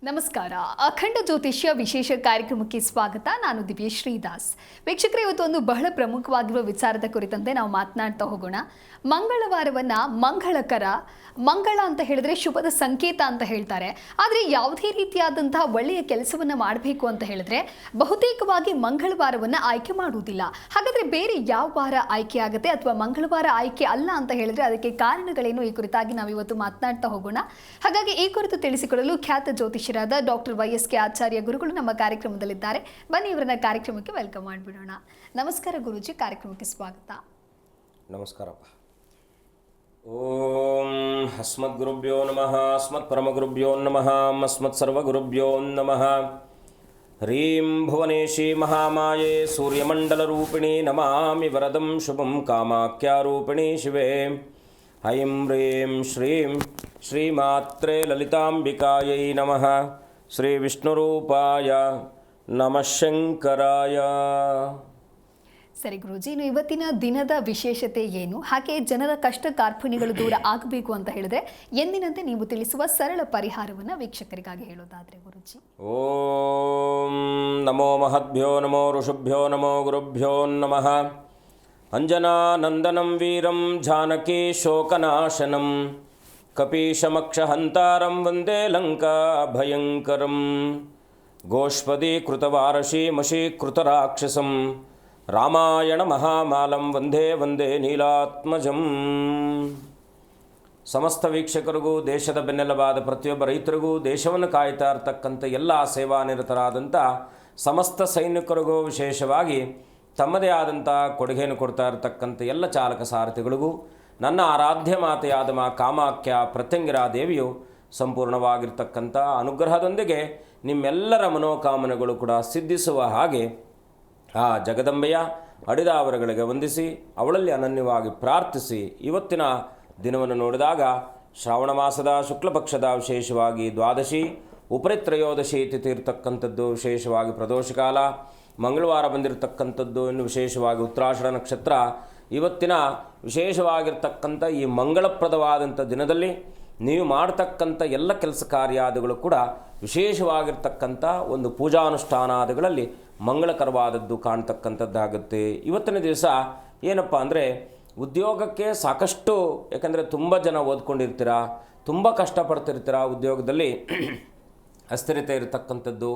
ನಮಸ್ಕಾರ. ಅಖಂಡ ಜ್ಯೋತಿಷ್ಯ ವಿಶೇಷ ಕಾರ್ಯಕ್ರಮಕ್ಕೆ ಸ್ವಾಗತ. ನಾನು ದಿವ್ಯ ಶ್ರೀದಾಸ್. ವೀಕ್ಷಕರೇ, ಇವತ್ತು ಒಂದು ಬಹಳ ಪ್ರಮುಖವಾಗಿರುವ ವಿಚಾರದ ಕುರಿತಂತೆ ನಾವು ಮಾತನಾಡ್ತಾ ಹೋಗೋಣ. ಮಂಗಳವಾರವನ್ನ ಮಂಗಳಕರ, ಮಂಗಳ ಅಂತ ಹೇಳಿದ್ರೆ ಶುಭದ ಸಂಕೇತ ಅಂತ ಹೇಳ್ತಾರೆ. ಆದರೆ ಯಾವುದೇ ರೀತಿಯಾದಂತಹ ಒಳ್ಳೆಯ ಕೆಲಸವನ್ನ ಮಾಡಬೇಕು ಅಂತ ಹೇಳಿದ್ರೆ ಬಹುತೇಕವಾಗಿ ಮಂಗಳವಾರವನ್ನ ಆಯ್ಕೆ ಮಾಡುವುದಿಲ್ಲ. ಹಾಗಾದ್ರೆ ಬೇರೆ ಯಾವ ವಾರ ಆಯ್ಕೆ ಆಗುತ್ತೆ ಅಥವಾ ಮಂಗಳವಾರ ಆಯ್ಕೆ ಅಲ್ಲ ಅಂತ ಹೇಳಿದ್ರೆ ಅದಕ್ಕೆ ಕಾರಣಗಳೇನು? ಈ ಕುರಿತಾಗಿ ನಾವು ಇವತ್ತು ಮಾತನಾಡ್ತಾ ಹೋಗೋಣ. ಹಾಗಾಗಿ ಈ ಕುರಿತು ತಿಳಿಸಿಕೊಡಲು ಖ್ಯಾತ ಜ್ಯೋತಿಷ್ಯರಾದ ಡಾಕ್ಟರ್ ವೈ.ಎಸ್.ಕೆ. ಆಚಾರ್ಯ ಗುರುಗಳು ನಮ್ಮ ಕಾರ್ಯಕ್ರಮದಲ್ಲಿದ್ದಾರೆ. ಬನ್ನಿ ಇವರನ್ನ ಕಾರ್ಯಕ್ರಮಕ್ಕೆ ವೆಲ್ಕಮ್ ಮಾಡಿಬಿಡೋಣ. ನಮಸ್ಕಾರ ಗುರುಜಿ, ಕಾರ್ಯಕ್ರಮಕ್ಕೆ ಸ್ವಾಗತ. ನಮಸ್ಕಾರಪ್ಪ. ಓಂ ಅಸ್ಮದ್ಗುರುಭ್ಯೋ ನಮಃ, ಅಸ್ಮತ್ ಪರಮಗುರುಭ್ಯೋ ನಮಃ, ಅಸ್ಮತ್ ಸರ್ವಗುರುಭ್ಯೋ ನಮಃ. ಹ್ರೀಂ ಭುವನೇಶಿ ಮಹಾಮಾಯೆ ಸೂರ್ಯಮಂಡಲರೂಪಿಣಿ ನಮಾಮಿ ವರದಂ ಶುಭಂ ಕಾಮಾಖ್ಯಾರೂಪಿಣಿ ಶಿವೆ. ಐಂ ಹ್ರೀಂ ಶ್ರೀಂ ಶ್ರೀಮಾತ್ರೇ ಲಲಿತಾಂಬಿಕಾಯೈ ನಮಃ. ಶ್ರೀ ವಿಷ್ಣುರೂಪಾಯ ನಮಃ ಶಂಕರಾಯ. ಸರಿ ಗುರುಜಿ, ಇನ್ನು ಇವತ್ತಿನ ದಿನದ ವಿಶೇಷತೆ ಏನು, ಹಾಗೆ ಜನರ ಕಷ್ಟ ಕಾರ್ಪಣ್ಯಗಳು ದೂರ ಆಗಬೇಕು ಅಂತ ಹೇಳಿದ್ರೆ ಎಂದಿನಂತೆ ನೀವು ತಿಳಿಸುವ ಸರಳ ಪರಿಹಾರವನ್ನು ವೀಕ್ಷಕರಿಗಾಗಿ ಹೇಳೋದಾದ್ರೆ ಗುರುಜಿ. ಓಂ ನಮೋ ಮಹದ್ಭ್ಯೋ ನಮೋ ಋಷಭ್ಯೋ ನಮೋ ಗುರುಭ್ಯೋ ನಮಃ. ಅಂಜನಾನಂದನಂ ವೀರಂ ಜಾನಕಿ ಶೋಕನಾಶನಂ ಕಪೀಶಮಕ್ಷಹಂತಾರಂ ವಂದೇ ಲಂಕಾ ಭಯಂಕರಂ. ಗೋಷ್ಪದೀಕೃತವಾರಶೀಮಶೀಕೃತರಾಕ್ಷಸಂ ರಾಮಾಯಣ ಮಹಾಮಾಲಂ ವಂದೇ ವಂದೇ ನೀಲಾತ್ಮಜಂ. ಸಮಸ್ತ ವೀಕ್ಷಕರಿಗೂ, ದೇಶದ ಬೆನ್ನೆಲುಬಾದ ಪ್ರತಿಯೊಬ್ಬ ರೈತರಿಗೂ, ದೇಶವನ್ನು ಕಾಯ್ತಾ ಇರತಕ್ಕಂಥ ಎಲ್ಲ ಸೇವಾನಿರತರಾದಂಥ ಸಮಸ್ತ ಸೈನಿಕರಿಗೂ, ವಿಶೇಷವಾಗಿ ತಮ್ಮದೇ ಆದಂಥ ಕೊಡುಗೆಯನ್ನು ಕೊಡ್ತಾ ಇರತಕ್ಕಂಥ ಎಲ್ಲ ಚಾಲಕ ಸಾರಥಿಗಳಿಗೂ ನನ್ನ ಆರಾಧ್ಯ ಮಾತೆಯಾದ ಮಾ ಕಾಮಾಖ್ಯ ಪ್ರತ್ಯಂಗಿರಾ ದೇವಿಯು ಸಂಪೂರ್ಣವಾಗಿರ್ತಕ್ಕಂಥ ಅನುಗ್ರಹದೊಂದಿಗೆ ನಿಮ್ಮೆಲ್ಲರ ಮನೋಕಾಮನೆಗಳು ಕೂಡ ಸಿದ್ಧಿಸುವ ಹಾಗೆ ಆ ಜಗದಂಬೆಯ ಅಡಿದಾವರಗಳಿಗೆ ವಂದಿಸಿ ಅವಳಲ್ಲಿ ಅನನ್ಯವಾಗಿ ಪ್ರಾರ್ಥಿಸಿ ಇವತ್ತಿನ ದಿನವನ್ನು ನೋಡಿದಾಗ ಶ್ರಾವಣ ಮಾಸದ ಶುಕ್ಲ ಪಕ್ಷದ ವಿಶೇಷವಾಗಿ ದ್ವಾದಶಿ ಉಪರಿತ್ರಯೋದಶಿ ತಿಥಿ ಇರತಕ್ಕಂಥದ್ದು, ವಿಶೇಷವಾಗಿ ಪ್ರದೋಷ ಕಾಲ ಮಂಗಳವಾರ ಬಂದಿರತಕ್ಕಂಥದ್ದು, ಇನ್ನು ವಿಶೇಷವಾಗಿ ಉತ್ತರಾಷಾಢ ನಕ್ಷತ್ರ. ಇವತ್ತಿನ ವಿಶೇಷವಾಗಿರ್ತಕ್ಕಂಥ ಈ ಮಂಗಳಪ್ರದವಾದಂಥ ದಿನದಲ್ಲಿ ನೀವು ಮಾಡ್ತಕ್ಕಂಥ ಎಲ್ಲ ಕೆಲಸ ಕಾರ್ಯಾದಿಗಳು ಕೂಡ ವಿಶೇಷವಾಗಿರ್ತಕ್ಕಂಥ ಒಂದು ಪೂಜಾನುಷ್ಠಾನಾದಿಗಳಲ್ಲಿ ಮಂಗಳಕರವಾದದ್ದು ಕಾಣ್ತಕ್ಕಂಥದ್ದಾಗುತ್ತೆ. ಇವತ್ತಿನ ದಿವಸ ಏನಪ್ಪ ಅಂದರೆ ಉದ್ಯೋಗಕ್ಕೆ ಸಾಕಷ್ಟು, ಯಾಕಂದರೆ ತುಂಬ ಜನ ಓದ್ಕೊಂಡಿರ್ತೀರ, ತುಂಬ ಕಷ್ಟಪಡ್ತಿರ್ತೀರ, ಉದ್ಯೋಗದಲ್ಲಿ ಅಸ್ಥಿರತೆ ಇರತಕ್ಕಂಥದ್ದು,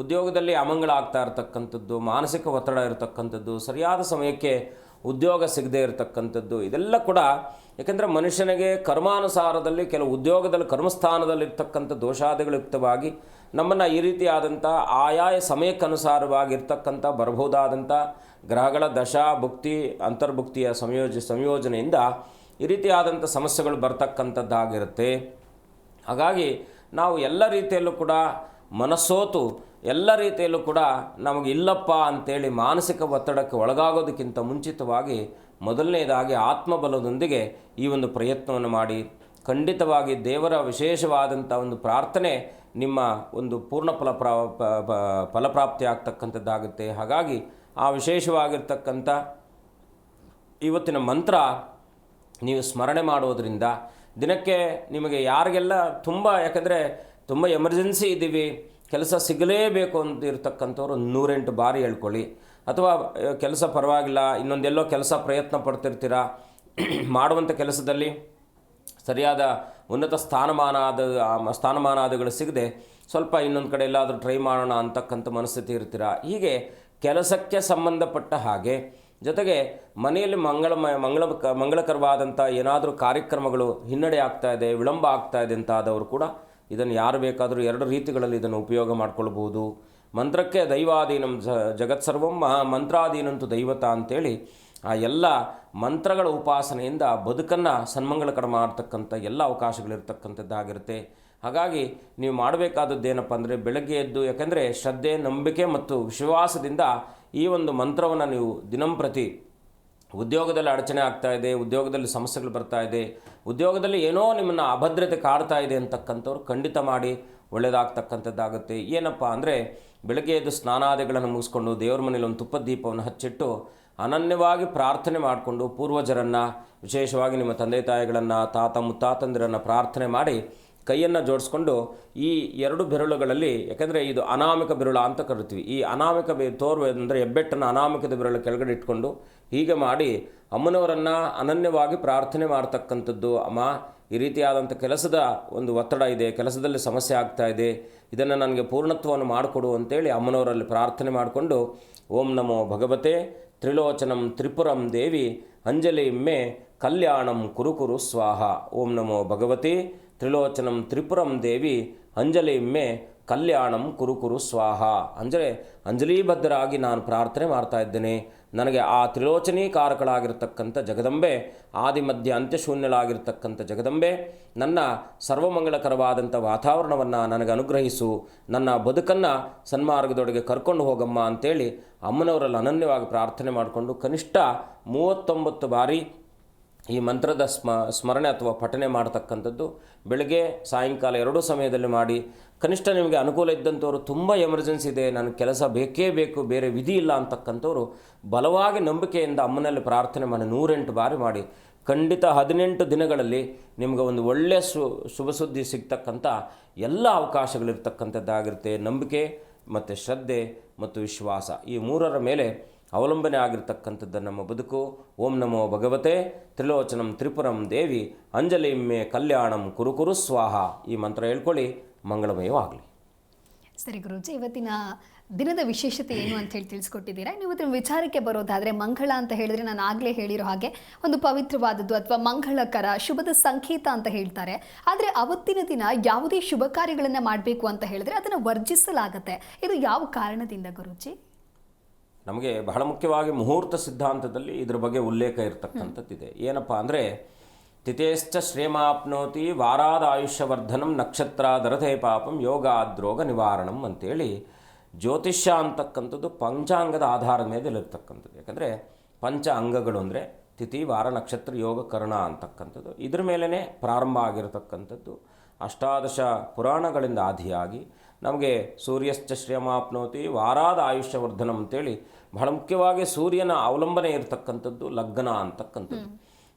ಉದ್ಯೋಗದಲ್ಲಿ ಅಮಂಗಳ ಆಗ್ತಾ ಇರತಕ್ಕಂಥದ್ದು, ಮಾನಸಿಕ ಒತ್ತಡ ಇರತಕ್ಕಂಥದ್ದು, ಸರಿಯಾದ ಸಮಯಕ್ಕೆ ಉದ್ಯೋಗ ಸಿಗದೇ ಇರತಕ್ಕಂಥದ್ದು, ಇದೆಲ್ಲ ಕೂಡ ಯಾಕೆಂದರೆ ಮನುಷ್ಯನಿಗೆ ಕರ್ಮಾನುಸಾರದಲ್ಲಿ ಕೆಲವು ಉದ್ಯೋಗದಲ್ಲಿ ಕರ್ಮಸ್ಥಾನದಲ್ಲಿರ್ತಕ್ಕಂಥ ದೋಷಾದಿಗಳುಕ್ತವಾಗಿ ನಮ್ಮನ್ನು ಈ ರೀತಿಯಾದಂಥ ಆಯಾಯ ಸಮಯಕ್ಕನುಸಾರವಾಗಿರ್ತಕ್ಕಂಥ ಬರಬಹುದಾದಂಥ ಗ್ರಹಗಳ ದಶಾ ಭುಕ್ತಿ ಅಂತರ್ಭುಕ್ತಿಯ ಸಂಯೋಜನೆಯಿಂದ ಈ ರೀತಿಯಾದಂಥ ಸಮಸ್ಯೆಗಳು ಬರ್ತಕ್ಕಂಥದ್ದಾಗಿರುತ್ತೆ. ಹಾಗಾಗಿ ನಾವು ಎಲ್ಲ ರೀತಿಯಲ್ಲೂ ಕೂಡ ಮನಸ್ಸೋತು ಎಲ್ಲ ರೀತಿಯಲ್ಲೂ ಕೂಡ ನಮಗೆ ಇಲ್ಲಪ್ಪ ಅಂಥೇಳಿ ಮಾನಸಿಕ ಒತ್ತಡಕ್ಕೆ ಒಳಗಾಗೋದಕ್ಕಿಂತ ಮುಂಚಿತವಾಗಿ ಮೊದಲನೇದಾಗಿ ಆತ್ಮಬಲದೊಂದಿಗೆ ಈ ಒಂದು ಪ್ರಯತ್ನವನ್ನು ಮಾಡಿ ಖಂಡಿತವಾಗಿ ದೇವರ ವಿಶೇಷವಾದಂಥ ಒಂದು ಪ್ರಾರ್ಥನೆ ನಿಮ್ಮ ಒಂದು ಪೂರ್ಣ ಫಲಪ್ರಾಪ್ತಿ ಆಗ್ತಕ್ಕಂಥದ್ದಾಗುತ್ತೆ. ಹಾಗಾಗಿ ಆ ವಿಶೇಷವಾಗಿರ್ತಕ್ಕಂಥ ಇವತ್ತಿನ ಮಂತ್ರ ನೀವು ಸ್ಮರಣೆ ಮಾಡೋದರಿಂದ ದಿನಕ್ಕೆ ನಿಮಗೆ ಯಾರಿಗೆಲ್ಲ ತುಂಬ, ಯಾಕಂದರೆ ತುಂಬ ಎಮರ್ಜೆನ್ಸಿ ಇದ್ದೀವಿ, ಕೆಲಸ ಸಿಗಲೇಬೇಕು ಅಂತ ಇರ್ತಕ್ಕಂಥವ್ರು 108 ಬಾರಿ ಹೇಳ್ಕೊಳ್ಳಿ. ಅಥವಾ ಕೆಲಸ ಪರವಾಗಿಲ್ಲ, ಇನ್ನೊಂದೆಲ್ಲೋ ಕೆಲಸ ಪ್ರಯತ್ನ ಪಡ್ತಿರ್ತೀರ, ಮಾಡುವಂಥ ಕೆಲಸದಲ್ಲಿ ಸರಿಯಾದ ಉನ್ನತ ಸ್ಥಾನಮಾನಾದಿಗಳು ಸಿಗದೆ ಸ್ವಲ್ಪ ಇನ್ನೊಂದು ಕಡೆ ಎಲ್ಲಾದರೂ ಟ್ರೈ ಮಾಡೋಣ ಅಂತಕ್ಕಂಥ ಮನಸ್ಥಿತಿ ಇರ್ತೀರ. ಹೀಗೆ ಕೆಲಸಕ್ಕೆ ಸಂಬಂಧಪಟ್ಟ ಹಾಗೆ ಜೊತೆಗೆ ಮನೆಯಲ್ಲಿ ಮಂಗಳಕರವಾದಂಥ ಏನಾದರೂ ಕಾರ್ಯಕ್ರಮಗಳು ಹಿನ್ನಡೆ ಆಗ್ತಾಯಿದೆ, ವಿಳಂಬ ಆಗ್ತಾಯಿದೆ ಅಂತಾದವರು ಕೂಡ ಇದನ್ನು ಯಾರು ಬೇಕಾದರೂ 2 ರೀತಿಗಳಲ್ಲಿ ಇದನ್ನು ಉಪಯೋಗ ಮಾಡಿಕೊಳ್ಬೋದು. ಮಂತ್ರಕ್ಕೆ ದೈವಾಧೀನಂ ಜಗತ್ಸರ್ವಂ ಮಂತ್ರಾಧೀನಂತು ದೈವತ ಅಂತೇಳಿ ಆ ಎಲ್ಲ ಮಂತ್ರಗಳ ಉಪಾಸನೆಯಿಂದ ಬದುಕನ್ನು ಸನ್ಮಂಗಳಕರ ಮಾಡ್ತಕ್ಕಂಥ ಎಲ್ಲ ಅವಕಾಶಗಳಿರ್ತಕ್ಕಂಥದ್ದಾಗಿರುತ್ತೆ. ಹಾಗಾಗಿ ನೀವು ಮಾಡಬೇಕಾದದ್ದೇನಪ್ಪ ಅಂದರೆ ಬೆಳಗ್ಗೆ ಎದ್ದು, ಯಾಕೆಂದರೆ ಶ್ರದ್ಧೆ, ನಂಬಿಕೆ ಮತ್ತು ವಿಶ್ವಾಸದಿಂದ ಈ ಒಂದು ಮಂತ್ರವನ್ನು ನೀವು ದಿನಂಪ್ರತಿ ಉದ್ಯೋಗದಲ್ಲಿ ಅಡಚಣೆ ಆಗ್ತಾ ಇದೆ, ಉದ್ಯೋಗದಲ್ಲಿ ಸಮಸ್ಯೆಗಳು ಬರ್ತಾ ಇದೆ, ಉದ್ಯೋಗದಲ್ಲಿ ಏನೋ ನಿಮ್ಮನ್ನು ಅಭದ್ರತೆ ಕಾಡ್ತಾ ಇದೆ ಅಂತಕ್ಕಂಥವ್ರು ಖಂಡಿತ ಮಾಡಿ ಒಳ್ಳೆಯದಾಗ್ತಕ್ಕಂಥದ್ದಾಗುತ್ತೆ. ಏನಪ್ಪ ಅಂದರೆ ಬೆಳಗ್ಗೆ ಎದ್ದು ಸ್ನಾನಾದಿಗಳನ್ನು ಮುಗಿಸ್ಕೊಂಡು ದೇವ್ರ ಮನೇಲಿ ಒಂದು ತುಪ್ಪದ ದೀಪವನ್ನು ಹಚ್ಚಿಟ್ಟು ಅನನ್ಯವಾಗಿ ಪ್ರಾರ್ಥನೆ ಮಾಡಿಕೊಂಡು ಪೂರ್ವಜರನ್ನು, ವಿಶೇಷವಾಗಿ ನಿಮ್ಮ ತಂದೆ ತಾಯಿಗಳನ್ನು, ತಾತ ಮುತ್ತಾತಂದಿರನ್ನು ಪ್ರಾರ್ಥನೆ ಮಾಡಿ ಕೈಯನ್ನು ಜೋಡಿಸ್ಕೊಂಡು ಈ 2 ಬೆರಳುಗಳಲ್ಲಿ, ಯಾಕೆಂದರೆ ಇದು ಅನಾಮಿಕ ಬೆರಳು ಅಂತ ಕರಿತೀವಿ, ಈ ಅನಾಮಿಕ ಅಂದರೆ ಹೆಬ್ಬೆಟ್ಟನ್ನು ಅನಾಮಿಕದ ಬೆರಳು ಕೆಳಗಡೆ ಇಟ್ಕೊಂಡು ಹೀಗೆ ಮಾಡಿ ಅಮ್ಮನವರನ್ನು ಅನನ್ಯವಾಗಿ ಪ್ರಾರ್ಥನೆ ಮಾಡ್ತಕ್ಕಂಥದ್ದು. ಅಮ್ಮ, ಈ ರೀತಿಯಾದಂಥ ಕೆಲಸದ ಒಂದು ಒತ್ತಡ ಇದೆ, ಕೆಲಸದಲ್ಲಿ ಸಮಸ್ಯೆ ಆಗ್ತಾ ಇದೆ, ಇದನ್ನು ನನಗೆ ಪೂರ್ಣತ್ವವನ್ನು ಮಾಡಿಕೊಡು ಅಂತೇಳಿ ಅಮ್ಮನವರಲ್ಲಿ ಪ್ರಾರ್ಥನೆ ಮಾಡಿಕೊಂಡು ಓಂ ನಮೋ ಭಗವತೆ ತ್ರಿಲೋಚನಂ ತ್ರಿಪುರಂ ದೇವಿ ಅಂಜಲಿಮ್ಮೆ ಕಲ್ಯಾಣಂ ಕುರುಕುರು ಸ್ವಾಹ. ಓಂ ನಮೋ ಭಗವತಿ ತ್ರಿಲೋಚನಂ ತ್ರಿಪುರಂ ದೇವಿ ಅಂಜಲಿಮ್ಮೆ ಕಲ್ಯಾಣಂ ಕುರುಕುರು ಸ್ವಾಹ. ಅಂದರೆ ಅಂಜಲಿಬದ್ಧರಾಗಿ ನಾನು ಪ್ರಾರ್ಥನೆ ಮಾಡ್ತಾ ಇದ್ದೇನೆ. ನನಗೆ ಆ ತ್ರಿಲೋಚನೀಕಾರಕಳಾಗಿರ್ತಕ್ಕಂಥ ಜಗದಂಬೆ, ಆದಿಮಧ್ಯ ಅಂತ್ಯಶೂನ್ಯಳಾಗಿರ್ತಕ್ಕಂಥ ಜಗದಂಬೆ, ನನ್ನ ಸರ್ವಮಂಗಳಕರವಾದಂಥ ವಾತಾವರಣವನ್ನು ನನಗೆ ಅನುಗ್ರಹಿಸು, ನನ್ನ ಬದುಕನ್ನು ಸನ್ಮಾರ್ಗದೊಳಗೆ ಕರ್ಕೊಂಡು ಹೋಗಮ್ಮ ಅಂತೇಳಿ ಅಮ್ಮನವರಲ್ಲಿ ಅನನ್ಯವಾಗಿ ಪ್ರಾರ್ಥನೆ ಮಾಡಿಕೊಂಡು ಕನಿಷ್ಠ 39 ಬಾರಿ ಈ ಮಂತ್ರದ ಸ್ಮರಣೆ ಅಥವಾ ಪಠನೆ ಮಾಡ್ತಕ್ಕಂಥದ್ದು ಬೆಳಗ್ಗೆ ಸಾಯಂಕಾಲ 2 ಸಮಯದಲ್ಲಿ ಮಾಡಿ. ಕನಿಷ್ಠ ನಿಮಗೆ ಅನುಕೂಲ ಇದ್ದಂಥವ್ರು, ತುಂಬ ಎಮರ್ಜೆನ್ಸಿ ಇದೆ, ನನಗೆ ಕೆಲಸ ಬೇಕೇ ಬೇಕು, ಬೇರೆ ವಿಧಿ ಇಲ್ಲ ಅಂತಕ್ಕಂಥವ್ರು ಬಲವಾಗಿ ನಂಬಿಕೆಯಿಂದ ಅಮ್ಮನಲ್ಲಿ ಪ್ರಾರ್ಥನೆ ಮಾಡಿ 108 ಬಾರಿ ಮಾಡಿ. ಖಂಡಿತ 18 ದಿನಗಳಲ್ಲಿ ನಿಮಗೆ ಒಂದು ಒಳ್ಳೆಯ ಶುಭ ಸುದ್ದಿ ಸಿಗ್ತಕ್ಕಂಥ ಎಲ್ಲ ಅವಕಾಶಗಳಿರ್ತಕ್ಕಂಥದ್ದಾಗಿರುತ್ತೆ. ನಂಬಿಕೆ ಮತ್ತು ಶ್ರದ್ಧೆ ಮತ್ತು ವಿಶ್ವಾಸ, ಈ 3ರ ಮೇಲೆ ಅವಲಂಬನೆ ಆಗಿರ್ತಕ್ಕಂಥದ್ದು ನಮ್ಮ ಬದುಕು. ಓಂ ನಮೋ ಭಗವತೆ ತ್ರಿಲೋಚನಂ ತ್ರಿಪುರಂ ದೇವಿ ಅಂಜಲಿಮ್ಮೆ ಕಲ್ಯಾಣಂ ಕುರುಕುರು ಸ್ವಾಹ. ಈ ಮಂತ್ರ ಹೇಳ್ಕೊಳ್ಳಿ, ಮಂಗಳಮಯವಾಗಲಿ. ಸರಿ ಗುರೂಜಿ, ಇವತ್ತಿನ ದಿನದ ವಿಶೇಷತೆ ಏನು ಅಂತ ಹೇಳಿ ತಿಳಿಸ್ಕೊಟ್ಟಿದ್ದೀರಾ. ಇವತ್ತಿನ ವಿಚಾರಕ್ಕೆ ಬರೋದಾದರೆ, ಮಂಗಳ ಅಂತ ಹೇಳಿದ್ರೆ ನಾನು ಆಗಲೇ ಹೇಳಿರೋ ಹಾಗೆ ಒಂದು ಪವಿತ್ರವಾದದ್ದು ಅಥವಾ ಮಂಗಳಕರ ಶುಭದ ಸಂಕೇತ ಅಂತ ಹೇಳ್ತಾರೆ. ಆದರೆ ಅವತ್ತಿನ ದಿನ ಯಾವುದೇ ಶುಭ ಕಾರ್ಯಗಳನ್ನು ಮಾಡಬೇಕು ಅಂತ ಹೇಳಿದ್ರೆ ಅದನ್ನು ವರ್ಜಿಸಲಾಗತ್ತೆ. ಇದು ಯಾವ ಕಾರಣದಿಂದ ಗುರೂಜಿ? ನಮಗೆ ಬಹಳ ಮುಖ್ಯವಾಗಿ ಮುಹೂರ್ತ ಸಿದ್ಧಾಂತದಲ್ಲಿ ಇದ್ರ ಬಗ್ಗೆ ಉಲ್ಲೇಖ ಇರತಕ್ಕಂಥದ್ದಿದೆ. ಏನಪ್ಪ ಅಂದರೆ, ತಿಥೇಶ್ಚ ಶ್ರೇಮಾಪ್ನೋತಿ ವಾರಾದ ಆಯುಷ್ಯವರ್ಧನಂ ನಕ್ಷತ್ರಾದರಥೇ ಪಾಪಂ ಯೋಗಾದ್ರೋಗ ನಿವಾರಣಂ ಅಂತೇಳಿ ಜ್ಯೋತಿಷ್ಯ ಅಂತಕ್ಕಂಥದ್ದು ಪಂಚಾಂಗದ ಆಧಾರದ ಮೇಲೆ ಇರತಕ್ಕಂಥದ್ದು. ಯಾಕಂದರೆ ಪಂಚ ಅಂಗಗಳು ಅಂದರೆ ತಿಥಿ, ವಾರ, ನಕ್ಷತ್ರ, ಯೋಗ, ಕರ್ಣ ಅಂತಕ್ಕಂಥದ್ದು ಇದ್ರ ಮೇಲೇ ಪ್ರಾರಂಭ ಆಗಿರತಕ್ಕಂಥದ್ದು. ಅಷ್ಟಾದಶ ಪುರಾಣಗಳಿಂದ ಆದಿಯಾಗಿ ನಮಗೆ ಸೂರ್ಯಶ್ಚ ಶ್ರೇಮಾಪ್ನೋತಿ ವಾರಾದ ಆಯುಷ್ಯವರ್ಧನಂ ಅಂತೇಳಿ ಬಹಳ ಮುಖ್ಯವಾಗಿ ಸೂರ್ಯನ ಅವಲಂಬನೆ ಇರತಕ್ಕಂಥದ್ದು ಲಗ್ನ ಅಂತಕ್ಕಂಥದ್ದು.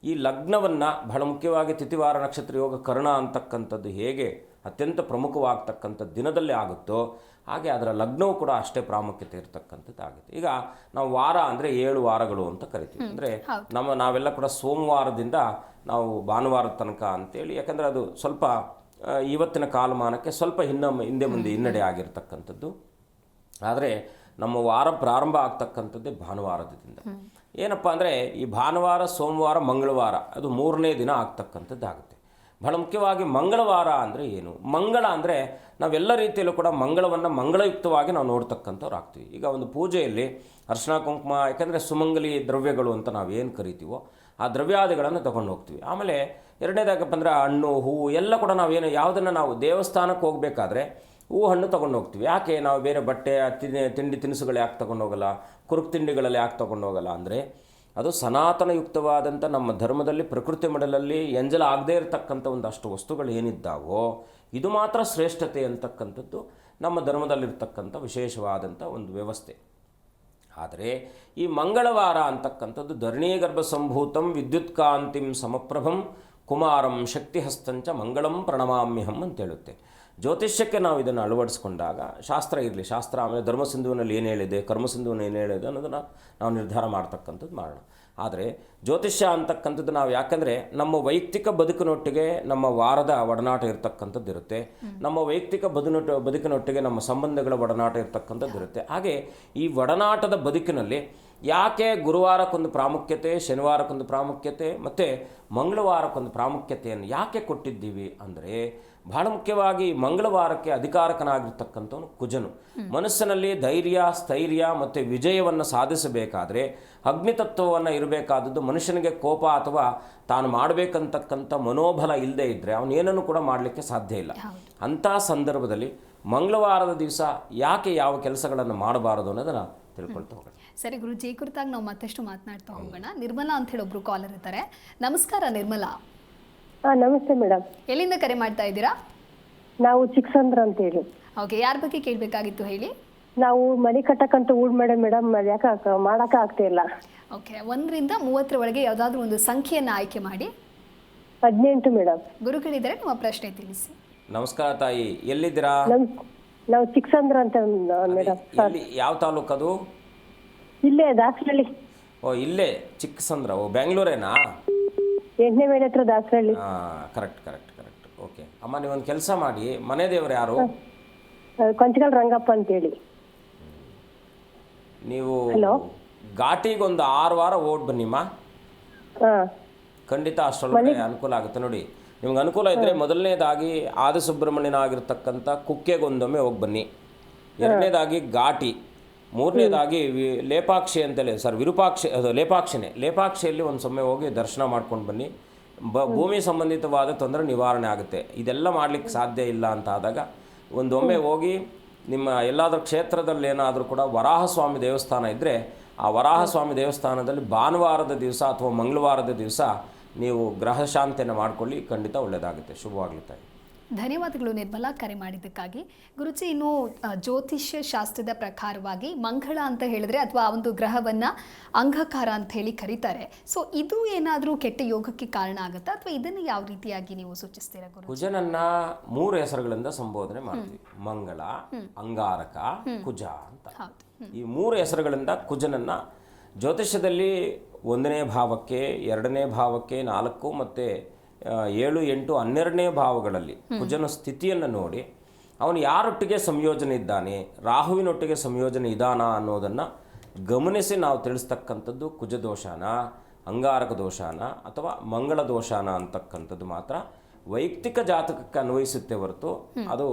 ಈ ಲಗ್ನವನ್ನು ಬಹಳ ಮುಖ್ಯವಾಗಿ ತಿಥಿವಾರ ನಕ್ಷತ್ರ ಯೋಗ ಕರ್ಣ ಅಂತಕ್ಕಂಥದ್ದು ಹೇಗೆ ಅತ್ಯಂತ ಪ್ರಮುಖವಾಗ್ತಕ್ಕಂಥ ದಿನದಲ್ಲಿ ಆಗುತ್ತೋ ಹಾಗೆ ಅದರ ಲಗ್ನವೂ ಕೂಡ ಅಷ್ಟೇ ಪ್ರಾಮುಖ್ಯತೆ ಇರತಕ್ಕಂಥದ್ದಾಗುತ್ತೆ. ಈಗ ನಾವು ವಾರ ಅಂದರೆ 7 ವಾರಗಳು ಅಂತ ಕರಿತೀವಿ. ಅಂದರೆ ನಾವೆಲ್ಲ ಕೂಡ ಸೋಮವಾರದಿಂದ ನಾವು ಭಾನುವಾರದ ತನಕ ಅಂತೇಳಿ, ಯಾಕಂದರೆ ಅದು ಸ್ವಲ್ಪ ಇವತ್ತಿನ ಕಾಲಮಾನಕ್ಕೆ ಸ್ವಲ್ಪ ಹಿಂದೆ ಮುಂದೆ ಹಿನ್ನಡೆ ಆಗಿರ್ತಕ್ಕಂಥದ್ದು. ಆದರೆ ನಮ್ಮ ವಾರ ಪ್ರಾರಂಭ ಆಗ್ತಕ್ಕಂಥದ್ದೇ ಭಾನುವಾರದಿಂದ. ಏನಪ್ಪ ಅಂದರೆ ಈ ಭಾನುವಾರ, ಸೋಮವಾರ, ಮಂಗಳವಾರ ಅದು 3ನೇ ದಿನ ಆಗ್ತಕ್ಕಂಥದ್ದು ಆಗುತ್ತೆ. ಬಹಳ ಮುಖ್ಯವಾಗಿ ಮಂಗಳವಾರ ಅಂದರೆ ಏನು? ಮಂಗಳ ಅಂದರೆ ನಾವೆಲ್ಲ ರೀತಿಯಲ್ಲೂ ಕೂಡ ಮಂಗಳವನ್ನು ಮಂಗಳಯುಕ್ತವಾಗಿ ನಾವು ನೋಡ್ತಕ್ಕಂಥವ್ರು ಆಗ್ತೀವಿ. ಈಗ ಒಂದು ಪೂಜೆಯಲ್ಲಿ ಅರ್ಶಿನ ಕುಂಕುಮ, ಯಾಕೆಂದರೆ ಸುಮಂಗಲಿ ದ್ರವ್ಯಗಳು ಅಂತ ನಾವೇನು ಕರಿತೀವೋ ಆ ದ್ರವ್ಯಾದಿಗಳನ್ನು ತೊಗೊಂಡು ಹೋಗ್ತೀವಿ. ಆಮೇಲೆ ಎರಡನೇದಾಗಪ್ಪ ಅಂದರೆ ಹಣ್ಣು, ಹೂವು ಎಲ್ಲ ಕೂಡ ಯಾವುದನ್ನು ನಾವು ದೇವಸ್ಥಾನಕ್ಕೆ ಹೋಗಬೇಕಾದ್ರೆ ಹೂವು ಹಣ್ಣು ತೊಗೊಂಡು ಹೋಗ್ತೀವಿ. ಯಾಕೆ ನಾವು ಬೇರೆ ಬಟ್ಟೆ ತಿಂಡಿ ತಿನಿಸುಗಳು ಯಾಕೆ ತೊಗೊಂಡು ಹೋಗಲ್ಲ, ಕುರುಕು ತಿಂಡಿಗಳಲ್ಲಿ ಯಾಕೆ ತೊಗೊಂಡು ಹೋಗಲ್ಲ ಅಂದರೆ ಅದು ಸನಾತನಯುಕ್ತವಾದಂಥ ನಮ್ಮ ಧರ್ಮದಲ್ಲಿ ಪ್ರಕೃತಿ ಮಡಲಲ್ಲಿ ಎಂಜಲ ಆಗದೇ ಇರತಕ್ಕಂಥ ಒಂದಷ್ಟು ವಸ್ತುಗಳು ಏನಿದ್ದಾವೋ ಇದು ಮಾತ್ರ ಶ್ರೇಷ್ಠತೆ ಅಂತಕ್ಕಂಥದ್ದು ನಮ್ಮ ಧರ್ಮದಲ್ಲಿರ್ತಕ್ಕಂಥ ವಿಶೇಷವಾದಂಥ ಒಂದು ವ್ಯವಸ್ಥೆ. ಆದರೆ ಈ ಮಂಗಳವಾರ ಅಂತಕ್ಕಂಥದ್ದು ಧರಣೀಗರ್ಭ ಸಂಭೂತಂ ವಿದ್ಯುತ್ಕಾಂತಿಂ ಸಮಪ್ರಭಂ ಕುಮಾರಂ ಶಕ್ತಿಹಸ್ತಂಚ ಮಂಗಳಂ ಪ್ರಣಮಾಮ್ಯಹಂ ಅಂತೇಳುತ್ತೆ. ಜ್ಯೋತಿಷ್ಯಕ್ಕೆ ನಾವು ಇದನ್ನು ಅಳವಡಿಸ್ಕೊಂಡಾಗ ಶಾಸ್ತ್ರ ಇರಲಿ, ಶಾಸ್ತ್ರ ಆಮೇಲೆ ಧರ್ಮಸಿಂಧುವಿನಲ್ಲಿ ಏನು ಹೇಳಿದೆ, ಕರ್ಮಸಿಂಧುವಿನಲ್ಲಿ ಏನು ಹೇಳಿದೆ ಅನ್ನೋದನ್ನು ನಾವು ನಿರ್ಧಾರ ಮಾಡ್ತಕ್ಕಂಥದ್ದು ಮಾಡೋಣ. ಆದರೆ ಜ್ಯೋತಿಷ್ಯ ಅಂತಕ್ಕಂಥದ್ದು ನಾವು ಯಾಕಂದರೆ ನಮ್ಮ ವೈಯಕ್ತಿಕ ಬದುಕಿನೊಟ್ಟಿಗೆ ನಮ್ಮ ವಾರದ ಒಡನಾಟ ಇರತಕ್ಕಂಥದ್ದು ಇರುತ್ತೆ, ನಮ್ಮ ವೈಯಕ್ತಿಕ ಬದುಕಿನೊಟ್ಟಿಗೆ ನಮ್ಮ ಸಂಬಂಧಗಳ ಒಡನಾಟ ಇರತಕ್ಕಂಥದ್ದು ಇರುತ್ತೆ. ಹಾಗೆ ಈ ಒಡನಾಟದ ಬದುಕಿನಲ್ಲಿ ಯಾಕೆ ಗುರುವಾರಕ್ಕೊಂದು ಪ್ರಾಮುಖ್ಯತೆ, ಶನಿವಾರಕ್ಕೊಂದು ಪ್ರಾಮುಖ್ಯತೆ ಮತ್ತು ಮಂಗಳವಾರಕ್ಕೊಂದು ಪ್ರಾಮುಖ್ಯತೆಯನ್ನು ಯಾಕೆ ಕೊಟ್ಟಿದ್ದೀವಿ ಅಂದರೆ ಬಹಳ ಮುಖ್ಯವಾಗಿ ಮಂಗಳವಾರಕ್ಕೆ ಅಧಿಕಾರಕನಾಗಿರ್ತಕ್ಕಂಥವನು ಕುಜನು. ಮನಸ್ಸಿನಲ್ಲಿ ಧೈರ್ಯ, ಸ್ಥೈರ್ಯ ಮತ್ತು ವಿಜಯವನ್ನು ಸಾಧಿಸಬೇಕಾದ್ರೆ ಅಗ್ನಿತತ್ವವನ್ನು ಇರಬೇಕಾದದ್ದು. ಮನುಷ್ಯನಿಗೆ ಕೋಪ ಅಥವಾ ತಾನು ಮಾಡಬೇಕಂತಕ್ಕಂಥ ಮನೋಬಲ ಇಲ್ಲದೆ ಇದ್ದರೆ ಅವನೇನನ್ನು ಕೂಡ ಮಾಡಲಿಕ್ಕೆ ಸಾಧ್ಯ ಇಲ್ಲ. ಅಂಥ ಸಂದರ್ಭದಲ್ಲಿ ಮಂಗಳವಾರದ ದಿವಸ ಯಾಕೆ ಯಾವ ಕೆಲಸಗಳನ್ನು ಮಾಡಬಾರದು ಅನ್ನೋದನ್ನು ತಿಳ್ಕೊಳ್ತಾ ಹೋಗೋಣ. ಸರಿ ಗುರುಜಿ, ಈ ಕುರಿತಾಗಿ ನಾವು ಮತ್ತಷ್ಟು ಮಾತನಾಡ್ತಾ ಹೋಗೋಣ. ನಿರ್ಮಲಾ ಅಂತ ಹೇಳಿ ಒಬ್ರು ಕಾಲರ್ ಇರ್ತಾರೆ. ನಮಸ್ಕಾರ ನಿರ್ಮಲಾ. ನಮಸ್ತೆ ಮೇಡಮ್. ಎಲ್ಲಿಂದ ಕರೆ ಮಾಡ್ತಾ ಇದ್ದೀರಾ? ನಾವು ಚಿಕ್ಕಸಂದ್ರ ಅಂತ ಹೇಳಿ. ಓಕೆ, ಯಾರ ಬಗ್ಗೆ ಕೇಳಬೇಕಾಗಿತ್ತು ಹೇಳಿ. ನಾವು ಮನೆ ಕಟ್ಟಕ್ಕಂತ ಊಡ್ ಮೇಡಮ್ ಯಾಕೆ ಮಾಡಕ ಆಗ್ತಾ ಇಲ್ಲ. ಓಕೆ, 1 ರಿಂದ 30 ಒಳಗೆ ಯಾವುದಾದ್ರೂ ಒಂದು ಸಂಖ್ಯೆಯನ್ನು ಆಯ್ಕೆ ಮಾಡಿ. 18 ಮೇಡಮ್. ಗುರುಗಳಿದ್ದಾರೆ, ನಿಮ್ಮ ಪ್ರಶ್ನೆ ತಿಳಿಸಿ. ನಮಸ್ಕಾರ ತಾಯಿ, ಎಲ್ಲಿದ್ದೀರಾ? ನಾವು ಚಿಕ್ಕಸಂದ್ರ ಅಂತ ಮೇಡಮ್. ಎಲ್ಲಿ, ಯಾವ ತಾಲೂಕದು? ಇಲ್ಲೇ ದಾಸರಳ್ಳಿ. ಓ, ಇಲ್ಲೇ ಚಿಕ್ಕಸಂದ್ರ. ಓ, ಬೆಂಗಳೂರೇನಾ? 8ನೇ ಮೇಡೆ ಹತ್ರ ದಾಸರಳ್ಳಿ. ಕರೆಕ್ಟ್. ಓಕೆ ಅಮ್ಮ, ನೀವೊಂದು ಕೆಲಸ ಮಾಡಿ, ಮನೆ ದೇವರು ಯಾರು? ಕೊಂಚಗಲ್ ರಂಗಪ್ಪ ಅಂತೇಳಿ. ನೀವು ಘಾಟಿಗೊಂದು 6 ವಾರ ಓಡ್ ಬನ್ನಿಮ್ಮ, ಖಂಡಿತ ಅಷ್ಟೊಳಗಡೆ ಅನುಕೂಲ ಆಗುತ್ತೆ. ನೋಡಿ, ನಿಮ್ಗೆ ಅನುಕೂಲ ಇದ್ದರೆ ಮೊದಲನೇದಾಗಿ ಆದಿಸುಬ್ರಹ್ಮಣ್ಯನ ಆಗಿರ್ತಕ್ಕಂಥ ಕುಕ್ಕೆಗೊಂದೊಮ್ಮೆ ಹೋಗಿ ಬನ್ನಿ. ಎರಡನೇದಾಗಿ ಘಾಟಿ, ಮೂರನೇದಾಗಿ ಲೇಪಾಕ್ಷಿ ಅಂತೇಳಿ, ವಿರೂಪಾಕ್ಷಿ, ಅದು ಲೇಪಾಕ್ಷಿಯಲ್ಲಿ ಒಂದು ಸೊಮ್ಮೆ ಹೋಗಿ ದರ್ಶನ ಮಾಡ್ಕೊಂಡು ಬನ್ನಿ. ಭೂಮಿ ಸಂಬಂಧಿತವಾದ ತೊಂದರೆ ನಿವಾರಣೆ ಆಗುತ್ತೆ. ಇದೆಲ್ಲ ಮಾಡಲಿಕ್ಕೆ ಸಾಧ್ಯ ಇಲ್ಲ ಅಂತ ಆದಾಗ ಒಂದೊಮ್ಮೆ ಹೋಗಿ ನಿಮ್ಮ ಎಲ್ಲಾದರೂ ಕ್ಷೇತ್ರದಲ್ಲಿ ಏನಾದರೂ ಕೂಡ ವರಾಹಸ್ವಾಮಿ ದೇವಸ್ಥಾನ ಇದ್ದರೆ ಆ ವರಾಹಸ್ವಾಮಿ ದೇವಸ್ಥಾನದಲ್ಲಿ ಭಾನುವಾರದ ದಿವಸ ಅಥವಾ ಮಂಗಳವಾರದ ದಿವಸ ನೀವು ಗ್ರಹ ಶಾಂತಿಯನ್ನು ಮಾಡಿಕೊಳ್ಳಿ, ಖಂಡಿತ ಒಳ್ಳೆಯದಾಗುತ್ತೆ. ಶುಭವಾಗಲಿ ತಾಯಿ. ಧನ್ಯವಾದಗಳು ನಿರ್ಮಲಾ, ಕರೆ ಮಾಡಿದ್ದಕ್ಕಾಗಿ. ಗುರುಜಿ, ಇನ್ನು ಜ್ಯೋತಿಷ್ಯ ಶಾಸ್ತ್ರದ ಪ್ರಕಾರವಾಗಿ ಮಂಗಳ ಅಂತ ಹೇಳಿದ್ರೆ ಅಥವಾ ಆ ಒಂದು ಗ್ರಹವನ್ನು ಅಂಗಕಾರ ಅಂತ ಹೇಳಿ ಕರೀತಾರೆ. ಸೊ ಇದು ಏನಾದರೂ ಕೆಟ್ಟ ಯೋಗಕ್ಕೆ ಕಾರಣ ಆಗುತ್ತಾ ಅಥವಾ ಇದನ್ನು ಯಾವ ರೀತಿಯಾಗಿ ನೀವು ಸೂಚಿಸ್ತೀರಾ ಗುರು? ಕುಜನನ್ನ 3 ಹೆಸರುಗಳಿಂದ ಸಂಬೋಧನೆ ಮಾಡ್ತೀವಿ. ಮಂಗಳ, ಅಂಗಾರಕ, ಕುಜ ಅಂತ. ಈ 3 ಹೆಸರುಗಳಿಂದ ಕುಜನನ್ನ ಜ್ಯೋತಿಷ್ಯದಲ್ಲಿ 1ನೇ ಭಾವಕ್ಕೆ, 2ನೇ ಭಾವಕ್ಕೆ, 4 ಮತ್ತು 7, 8, 12ನೇ ಭಾವಗಳಲ್ಲಿ ಕುಜನ ಸ್ಥಿತಿಯನ್ನು ನೋಡಿ ಅವನು ಯಾರೊಟ್ಟಿಗೆ ಸಂಯೋಜನೆ ಇದ್ದಾನೆ, ರಾಹುವಿನೊಟ್ಟಿಗೆ ಸಂಯೋಜನೆ ಇದ್ದಾನ ಅನ್ನೋದನ್ನು ಗಮನಿಸಿ ನಾವು ತಿಳಿಸ್ತಕ್ಕಂಥದ್ದು ಕುಜದೋಷಾನ, ಅಂಗಾರಕ ದೋಷಾನ ಅಥವಾ ಮಂಗಳ ದೋಷಾನ ಅಂತಕ್ಕಂಥದ್ದು ಮಾತ್ರ ವೈಯಕ್ತಿಕ ಜಾತಕಕ್ಕೆ ಅನ್ವಯಿಸುತ್ತೆ ಹೊರತು ಅದು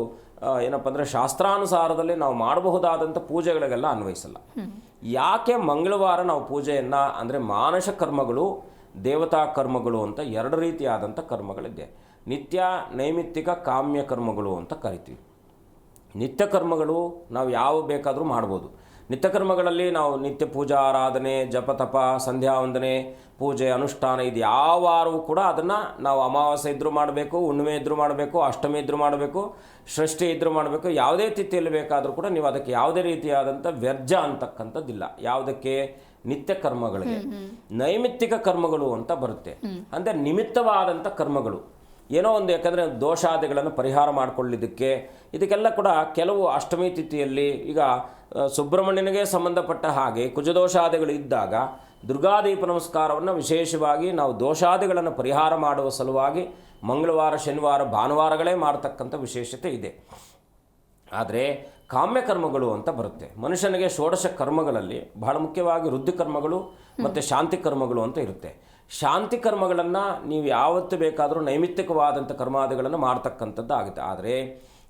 ಏನಪ್ಪ ಅಂದರೆ ಶಾಸ್ತ್ರಾನುಸಾರದಲ್ಲಿ ನಾವು ಮಾಡಬಹುದಾದಂಥ ಪೂಜೆಗಳಿಗೆಲ್ಲ ಅನ್ವಯಿಸಲ್ಲ. ಯಾಕೆ ಮಂಗಳವಾರ ನಾವು ಪೂಜೆಯನ್ನು ಅಂದರೆ ಮಾನಸ ಕರ್ಮಗಳು, ದೇವತಾ ಕರ್ಮಗಳು ಅಂತ 2 ರೀತಿಯಾದಂಥ ಕರ್ಮಗಳಿದೆ. ನಿತ್ಯ, ನೈಮಿತ್ತಿಕ, ಕಾಮ್ಯ ಕರ್ಮಗಳು ಅಂತ ಕರಿತೀವಿ. ನಿತ್ಯ ಕರ್ಮಗಳು ನಾವು ಯಾವ ಬೇಕಾದರೂ ಮಾಡ್ಬೋದು. ನಿತ್ಯ ಕರ್ಮಗಳಲ್ಲಿ ನಾವು ನಿತ್ಯ ಪೂಜಾ ಆರಾಧನೆ, ಜಪ ತಪ, ಸಂಧ್ಯಾ ವಂದನೆ, ಪೂಜೆ ಅನುಷ್ಠಾನ, ಇದು ಯಾವ ವಾರವೂ ಕೂಡ ಅದನ್ನು ನಾವು ಅಮಾವಾಸ್ಯೆ ಇದ್ದರೂ ಮಾಡಬೇಕು, ಹುಣ್ಣಿಮೆ ಇದ್ದರೂ ಮಾಡಬೇಕು, ಅಷ್ಟಮಿ ಇದ್ದರೂ ಮಾಡಬೇಕು, ಷಷ್ಠಿ ಇದ್ದರೂ ಮಾಡಬೇಕು. ಯಾವುದೇ ತಿಥಿಯಲ್ಲಿ ಬೇಕಾದರೂ ಕೂಡ ನೀವು ಅದಕ್ಕೆ ಯಾವುದೇ ರೀತಿಯಾದಂಥ ವ್ಯರ್ಜ ಅಂತಕ್ಕಂಥದ್ದಿಲ್ಲ. ಯಾವುದಕ್ಕೆ? ನಿತ್ಯ ಕರ್ಮಗಳಿಗೆ. ನೈಮಿತ್ತಿಕ ಕರ್ಮಗಳು ಅಂತ ಬರುತ್ತೆ, ಅಂದರೆ ನಿಮಿತ್ತವಾದಂಥ ಕರ್ಮಗಳು. ಏನೋ ಒಂದು, ಯಾಕಂದರೆ ದೋಷಾದಿಗಳನ್ನು ಪರಿಹಾರ ಮಾಡಿಕೊಳ್ಳಿದ್ದಕ್ಕೆ ಇದಕ್ಕೆಲ್ಲ ಕೂಡ ಕೆಲವು ಅಷ್ಟಮಿ ತಿಥಿಯಲ್ಲಿ ಈಗ ಸುಬ್ರಹ್ಮಣ್ಯನಿಗೆ ಸಂಬಂಧಪಟ್ಟ ಹಾಗೆ ಕುಜದೋಷಾದಿಗಳು ಇದ್ದಾಗ ದುರ್ಗಾದೀಪ ನಮಸ್ಕಾರವನ್ನು ವಿಶೇಷವಾಗಿ ನಾವು ದೋಷಾದಿಗಳನ್ನು ಪರಿಹಾರ ಮಾಡುವ ಸಲುವಾಗಿ ಮಂಗಳವಾರ, ಶನಿವಾರ, ಭಾನುವಾರಗಳೇ ಮಾಡತಕ್ಕಂಥ ವಿಶೇಷತೆ ಇದೆ. ಆದರೆ ಕಾಮ್ಯ ಕರ್ಮಗಳು ಅಂತ ಬರುತ್ತೆ. ಮನುಷ್ಯನಿಗೆ ಷೋಡಶ ಕರ್ಮಗಳಲ್ಲಿ ಬಹಳ ಮುಖ್ಯವಾಗಿ ವೃದ್ಧಿ ಕರ್ಮಗಳು ಮತ್ತು ಶಾಂತಿ ಕರ್ಮಗಳು ಅಂತ ಇರುತ್ತೆ. ಶಾಂತಿ ಕರ್ಮಗಳನ್ನು ನೀವು ಯಾವತ್ತು ಬೇಕಾದರೂ ನೈಮಿತ್ತಿಕವಾದಂಥ ಕರ್ಮಾದಿಗಳನ್ನು ಮಾಡ್ತಕ್ಕಂಥದ್ದು ಆಗುತ್ತೆ. ಆದರೆ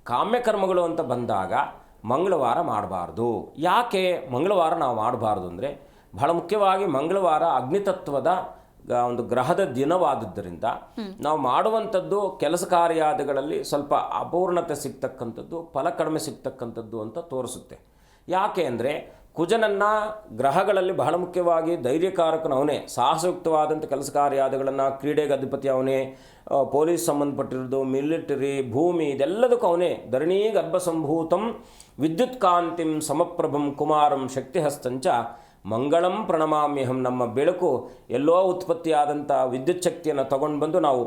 ಕಾಮ್ಯ ಕರ್ಮಗಳು ಅಂತ ಬಂದಾಗ ಮಂಗಳವಾರ ಮಾಡಬಾರ್ದು. ಯಾಕೆ ಮಂಗಳವಾರ ನಾವು ಮಾಡಬಾರ್ದು ಅಂದರೆ, ಬಹಳ ಮುಖ್ಯವಾಗಿ ಮಂಗಳವಾರ ಅಗ್ನಿತತ್ವದ ಒಂದು ಗ್ರಹದ ದಿನವಾದದ್ದರಿಂದ ನಾವು ಮಾಡುವಂಥದ್ದು ಕೆಲಸ ಕಾರ್ಯಾದಿಗಳಲ್ಲಿ ಸ್ವಲ್ಪ ಅಪೂರ್ಣತೆ ಸಿಗ್ತಕ್ಕಂಥದ್ದು, ಫಲ ಕಡಿಮೆ ಸಿಗ್ತಕ್ಕಂಥದ್ದು ಅಂತ ತೋರಿಸುತ್ತೆ. ಯಾಕೆ ಅಂದರೆ ಕುಜನನ್ನು ಗ್ರಹಗಳಲ್ಲಿ ಬಹಳ ಮುಖ್ಯವಾಗಿ ಧೈರ್ಯಕಾರಕನು ಅವನೇ, ಸಾಹಸಯುಕ್ತವಾದಂಥ ಕೆಲಸ ಕಾರ್ಯಾದಿಗಳನ್ನು, ಕ್ರೀಡೆಗೆ ಅಧಿಪತಿ ಅವನೇ, ಪೊಲೀಸ್ ಸಂಬಂಧಪಟ್ಟಿರೋದು, ಮಿಲಿಟರಿ, ಭೂಮಿ, ಇದೆಲ್ಲದಕ್ಕೂ ಅವನೇ. ಧರಣೀ ಗರ್ಭಸಂಭೂತಂ ವಿದ್ಯುತ್ ಕಾಂತಿಂ ಸಮಪ್ರಭಂ ಕುಮಾರಂ ಶಕ್ತಿಹಸ್ತಂಚ ಮಂಗಳಂ ಪ್ರಣಮಾಮ್ಯಹಂ. ನಮ್ಮ ಬೆಳಕು ಎಲ್ಲೋ ಉತ್ಪತ್ತಿಯಾದಂಥ ವಿದ್ಯುತ್ ಶಕ್ತಿಯನ್ನು ತಗೊಂಡು ಬಂದು ನಾವು